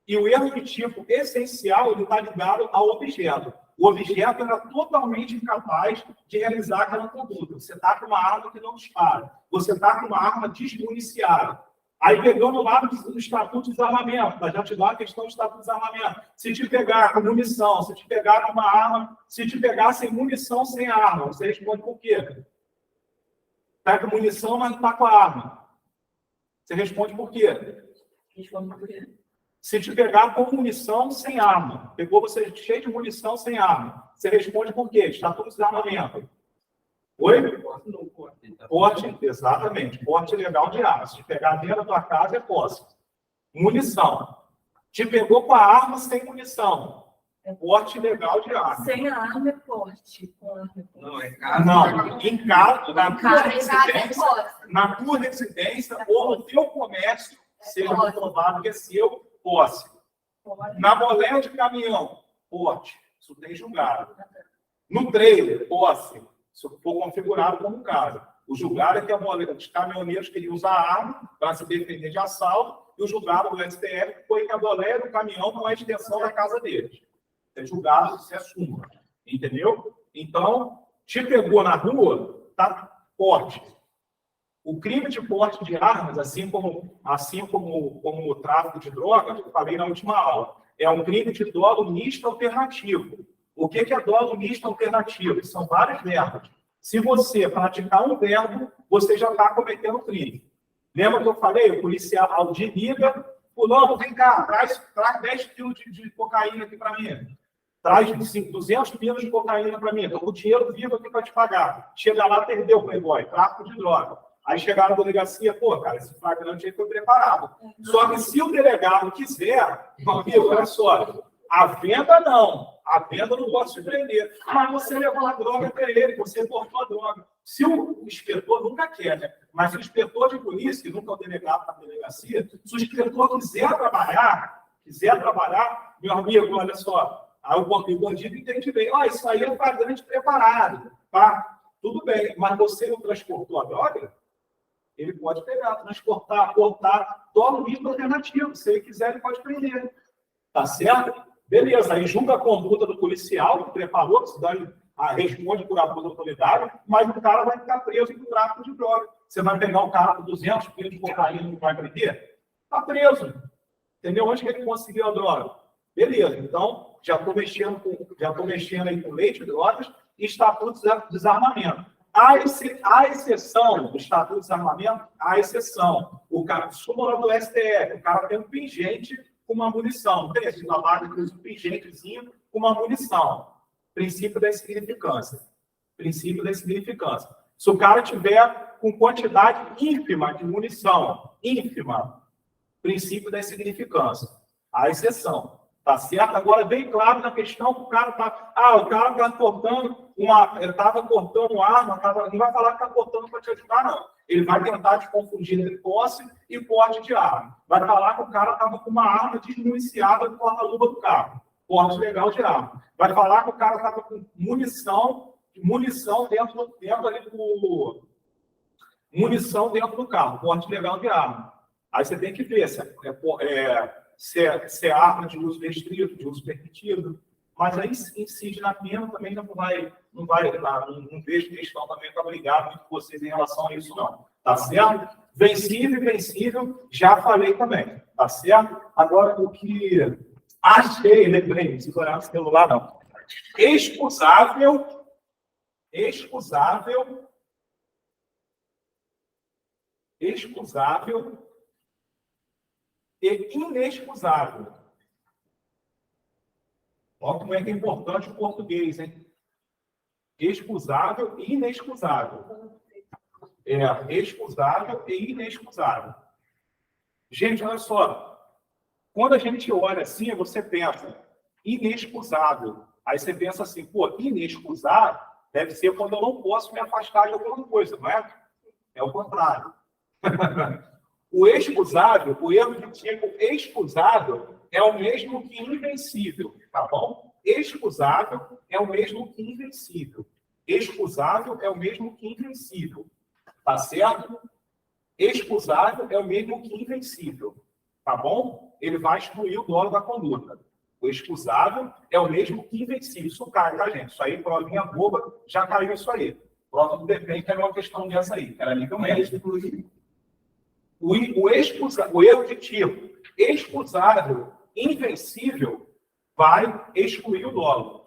E o erro de tipo essencial está ligado ao objeto. O objeto era totalmente incapaz de realizar aquela conduta. Você está com uma arma que não dispara. Você está com uma arma desmuniciada. Aí pegou no lado do Estatuto de Desarmamento, já te dá a questão do Estatuto de Desarmamento. Se te pegar com munição, se te pegar com uma arma, se te pegar sem munição, sem arma, você responde por quê? Está com munição, mas não está com a arma. Você responde por quê? Se te pegar com munição, sem arma, pegou você cheio de munição, sem arma, você responde por quê? Estatuto de Desarmamento. Oi? Porte, exatamente. Porte legal de arma. Se te pegar dentro da tua casa, é posse. Munição. Te pegou com a arma sem munição. Porte legal de arma. Sem a arma é porte. Não, é casa. Não, em casa, na é tua residência ou no teu comércio, seja comprovado que é seu, posse. Na boleia de caminhão, porte. Isso tem julgado. No trailer, posse. Se for configurado como casa. O julgado é que a boleia dos caminhoneiros queriam usar a arma para se defender de assalto, e o julgado do STF foi que a boleia do caminhão não é extensão da casa deles. É julgado, isso é súmula. Entendeu? Então, te pegou na rua, tá porte. O crime de porte de armas, assim como o tráfico de drogas, que eu falei na última aula, é um crime de dolo misto alternativo. O que é dolo misto alternativo? São vários verbos. Se você praticar um verbo, você já está cometendo crime. Lembra que eu falei? O policial Aldir liga, fulano, vem cá, traz 10 quilos de cocaína aqui para mim. Traz 200 quilos de cocaína para mim. Então, o dinheiro vivo aqui para te pagar. Chega lá, perdeu o playboy, tráfico de droga. Aí chegaram na delegacia, pô, cara, esse flagrante aí foi preparado. Só que se o delegado quiser, meu amigo, olha só, a venda não. A venda não pode se prender. Mas você levou a droga até ele, você portou a droga. Se o inspetor nunca quer, né? Mas se o inspetor de polícia, que nunca é o delegado da delegacia, se o inspetor quiser trabalhar, meu amigo, olha só, aí o bandido entende bem. Ó, isso aí é um flagrante preparado, tá? Tudo bem, mas você não transportou a droga? Ele pode pegar, transportar, cortar, torna o risco alternativo. Se ele quiser, ele pode prender. Tá certo? Beleza, aí julga a conduta do policial, que preparou, que se dá, responde por abuso autoritário, mas o cara vai ficar preso por tráfico de droga. Você vai pegar o cara com 200 quilos de cocaína e não vai prender? Está preso. Entendeu? Onde que ele conseguiu a droga? Beleza, então já estou mexendo aí com leite, drogas e estatuto de desarmamento. A exceção do estatuto de desarmamento, a exceção. O cara, súmula do STF, o cara tem um pingente com uma munição. Não tem esse trabalho que usa um pingentezinho com uma munição. Princípio da insignificância. Princípio da insignificância. Se o cara tiver com quantidade ínfima de munição, ínfima, princípio da insignificância. A exceção. Tá certo? Agora, bem claro na questão que o cara está... o cara está portando ele estava cortando arma, não vai falar que está cortando para te ajudar, não. Ele vai tentar te confundir entre posse e porte de arma. Vai falar que o cara estava com uma arma desmuniciada no porta-luva do carro. Porte legal de arma. Vai falar que o cara estava com munição dentro ali do... Munição dentro do carro, porte legal de arma. Aí você tem que ver se é arma de uso restrito, de uso permitido. Mas aí incide na pena, também não vejo questão também para brigar muito com vocês em relação a isso, não. Tá certo? Vencível e vencível, já falei também. Tá certo? Agora, o que achei, lembrei, não precisa olhar no celular, não. Excusável e inexcusável. Olha como é que é importante o português, hein? Excusável e inexcusável. Excusável e inexcusável. Gente, olha só. Quando a gente olha assim, você pensa, inexcusável. Aí você pensa assim, pô, inexcusável deve ser quando eu não posso me afastar de alguma coisa, não é? É o contrário. O excusável, o erro de tipo excusável, é o mesmo que invencível, tá bom? Excusável é o mesmo que invencível. Excusável é o mesmo que invencível. Tá certo? Excusável é o mesmo que invencível. Tá bom? Ele vai excluir o dolo da conduta. O excusável é o mesmo que invencível. Isso cai, tá, gente? Isso aí, provinha boba, já caiu isso aí. Prova do depende era uma questão dessa aí. Era nível médio, inclusive. O erro de tipo excusável, invencível, vai excluir o dolo.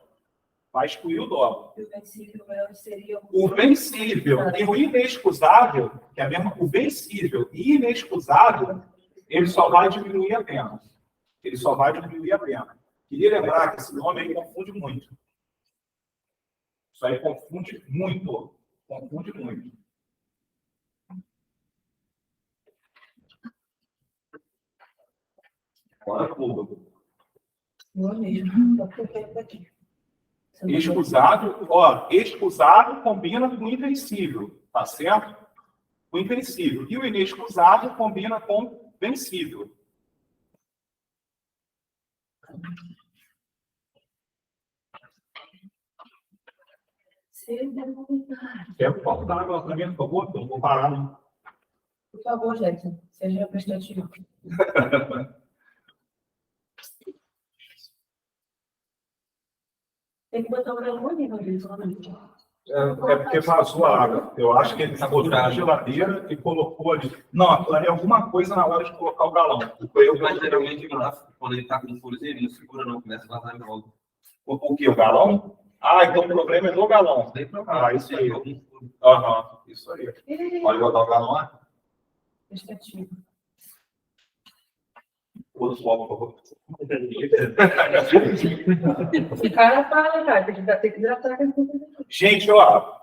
Vai excluir o dolo. O vencível seria o vencível e o inexcusável, que é mesmo o vencível e inexcusável, ele só vai diminuir a pena. Ele só vai diminuir a pena. Queria lembrar que esse nome aí confunde muito. Isso aí confunde muito. Confunde muito. Agora tudo. Excusável combina com invencível, tá certo? O invencível. E o inexcusável combina com vencível. Quer um copo d'água para mim, por favor? Eu não vou parar, não. Por favor, gente, seja prestativo. Tem que botar o microfone no vídeo. É porque vazou a água. Eu acho que ele botou na geladeira e colocou ali. Não, aquilo ali é alguma coisa na hora de colocar o galão. Mas geralmente, quando ele está com folhas, ele não segura, não. Começa a vazar logo. O quê? O galão? Ah, então o problema é no galão. Tem problema. Isso aí. Aham, isso aí. Pode botar o galão lá? Prestativo. Outro copo, por favor. Esse cara fala, cara, tem que hidratar. Gente, ó,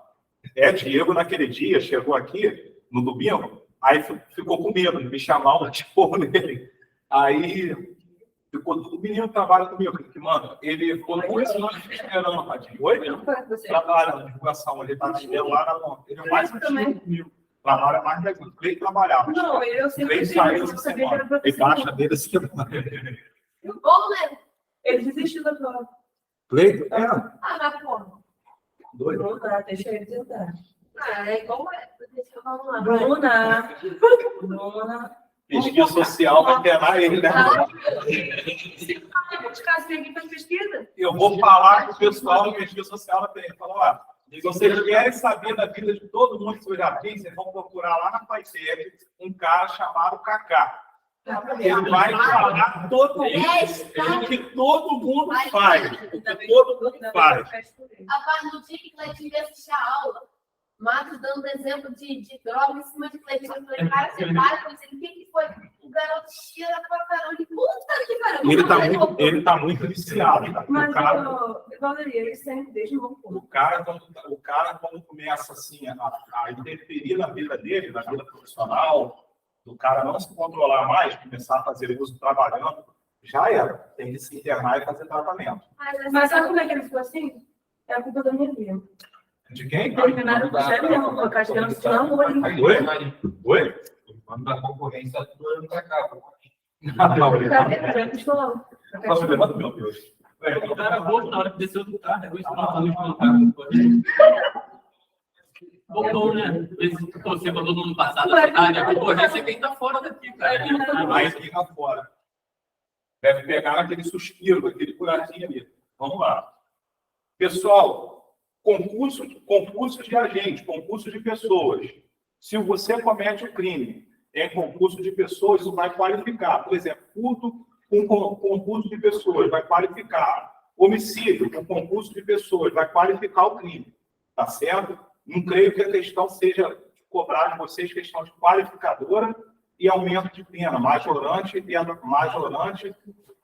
Diego naquele dia chegou aqui no domingo, aí ficou com medo de me chamar um tipo nele. Aí o menino trabalha comigo, que manda, ele ficou 2 anos esperando, tadinho. Oi, mesmo? Trabalha na divulgação, ele tá lá na mão. Ele é mais antigo comigo. Trabalha mais que eu. Ele trabalhava. Não, eu sempre Ele saiu essa semana. Ele acha dele essa semana. Bom, né? Ele desistiu da prova. Cleito? Ah, mas pô. Doido. Não dá, deixa ele tentar. Ah, é igual vamos lá. Bruna. Pesquisa social vai penar ele, né? Eu vou falar com o pessoal da pesquisa social da PN. Falar, ó, se vocês querem saber da vida de todo mundo que eu já fiz, vocês vão procurar lá na FATEC um cara chamado Kaká. Ele vai falar todo mundo, o que todo mundo faz. O que todo mundo faz. Rapaz, no dia que Cleitinho veio assistir a aula, Marcos dando exemplo de droga em cima de Cleitinho. Eu falei, cara, você para, o que foi? O garoto cheira pra caramba. Puta que caramba. Ele tá muito viciado. Mas, Valeria, ele sempre deixa um pouco. O cara, quando começa assim, a interferir na vida dele, na vida profissional, do cara não se controlar mais, começar a fazer uso trabalhando, já era. Tem que se internar e fazer tratamento. Mas sabe como é que ele ficou assim? É a culpa da minha vida. De quem? Terminaram com chefe mesmo, colocar as crianças no amor. Oi? Oi? Quando da concorrência, tu não pra cá. Não, Já pistolou. levanta meu Deus. O cara voltou na hora que desceu do carro, depois do carro. Voltou, né? Você mandou no ano passado, a concorrência é quem tá fora daqui, cara. Aí fica fora. Deve pegar aquele suspiro, aquele buraquinho ali. Vamos lá. Pessoal, concurso de agente, concurso de pessoas. Se você comete um crime em concurso de pessoas, isso vai qualificar. Por exemplo, furto com concurso de pessoas, vai qualificar. Homicídio com concurso de pessoas, vai qualificar o crime. Tá certo? Não creio que a questão seja cobrar de vocês questão de qualificadora e aumento de pena, majorante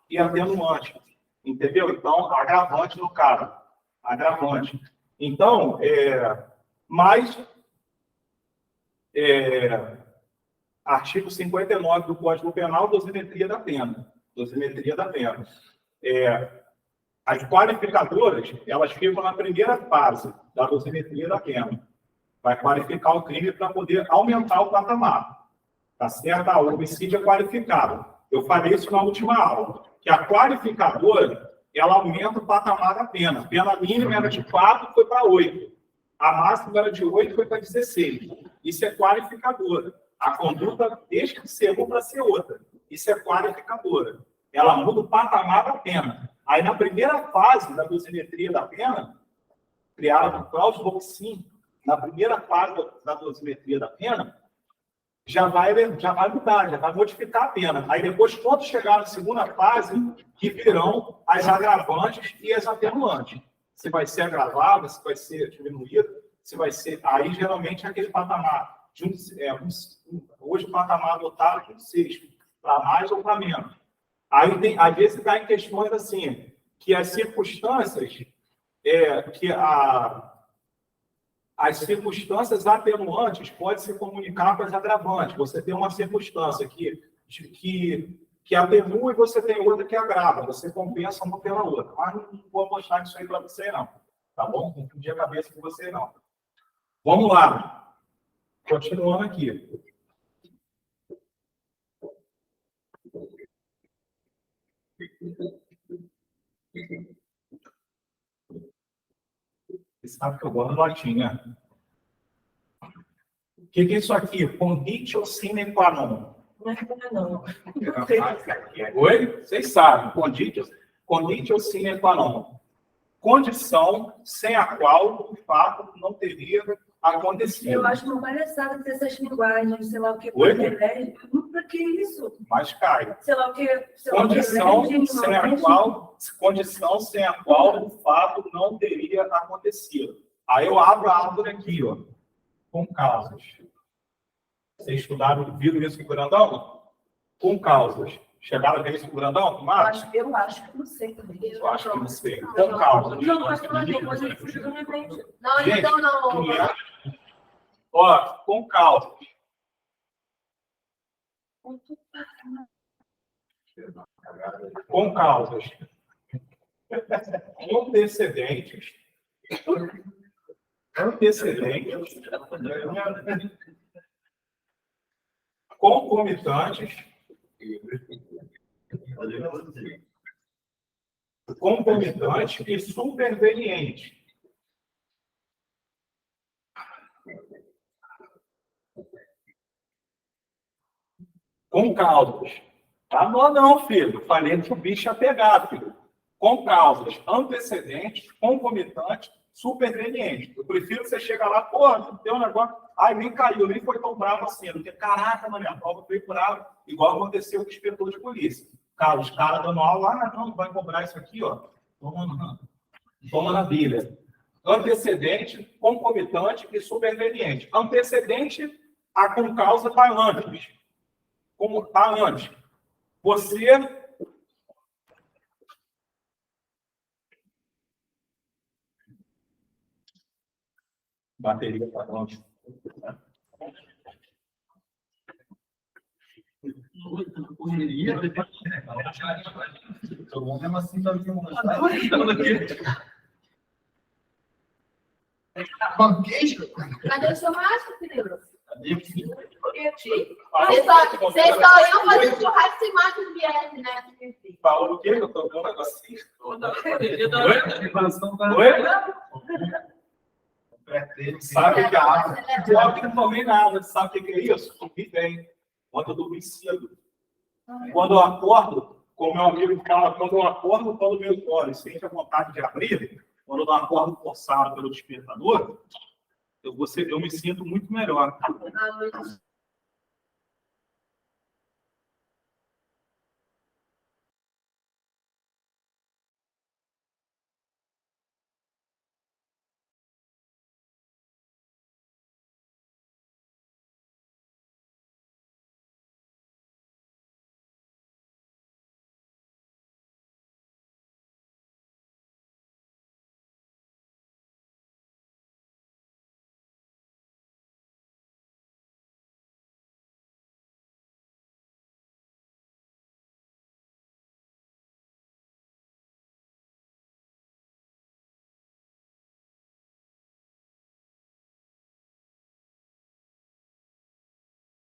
e atenuante. Entendeu? Então, agravante no caso. Agravante. Então, artigo 59 do Código Penal, dosimetria da pena. Dosimetria da pena. As qualificadoras, elas ficam na primeira fase da dosimetria da pena. Vai qualificar o crime para poder aumentar o patamar. Tá certo? O homicídio é qualificado. Eu falei isso na última aula, que a qualificadora, ela aumenta o patamar da pena. A pena mínima era de 4, foi para 8. A máxima era de 8, foi para 16. Isso é qualificadora. A conduta deixa de ser uma para ser outra. Isso é qualificadora. Ela muda o patamar da pena. Aí, na primeira fase da dosimetria da pena, criada por Klaus Boxin, na primeira fase da dosimetria da pena, já vai mudar, já vai modificar a pena. Aí, depois, quando chegar na segunda fase, que virão as agravantes e as atenuantes. Se vai ser agravado, se vai ser diminuído, se vai ser... Aí, geralmente, é aquele patamar. Hoje, o patamar adotado é de 6, para mais ou para menos. Aí, às vezes, está em questões assim, que as circunstâncias, as circunstâncias atenuantes podem se comunicar com as agravantes. Você tem uma circunstância que atenua e você tem outra que agrava. Você compensa uma pela outra. Mas não vou mostrar isso aí para você, não. Tá bom? Não confundir a cabeça com você, não. Vamos lá. Continuando aqui. Você sabe que eu gosto do latim, né? O que é isso aqui? Conditio sine qua non. Não. Oi? Vocês sabem. Conditio sine qua non. Condição sem a qual o fato não teria acontecido. Eu acho uma palhaçada ter essas linguagens, sei lá o que. Oi? Para que isso? Mas cai. Sei lá o que. Condição sem a qual o fato não teria acontecido. Aí eu abro a árvore aqui, ó, com causas. Vocês estudaram, viram isso com o grandão? Com causas. Chegaram a ver isso com o grandão? Eu acho que não sei também. Eu acho que não sei. Com causas. Não, mas pela depois ele fugiu da minha mente. Não, Gente, então não. ó, com causas. Com causas antecedentes, concomitantes e supervenientes. Com causas. Tá? Não, filho. Falei que o bicho ia pegar, filho. Com causas antecedentes, concomitantes, supervenientes. Eu prefiro que você chegue lá, pô, tem um negócio. Ai, nem caiu, nem foi tão bravo assim. Porque, caraca, mano, a prova foi brava, igual aconteceu com o inspetor de polícia. Cara, os caras dando aula, não vai cobrar isso aqui, ó. Toma na Bíblia. Antecedente, concomitante e superveniente. Antecedente, a com causa está antes. Como está antes. Você... Bateria está longe. Banquete? Cadê o churrasco, querido? Falou Vocês só iam fazer churrasco sem mais de viés, né? Falou o quê? Eu tô vendo um negocinho. Oi? Sabe que a água. Pior que não tomei nada. Sabe o que é isso? Dormi bem. Quando eu dormi cedo. Quando eu acordo, como meu amigo fala, quando eu acordo, quando meus olhos sentem a vontade de abrir, quando eu não acordo forçado pelo despertador, eu me sinto muito melhor. Ah, muito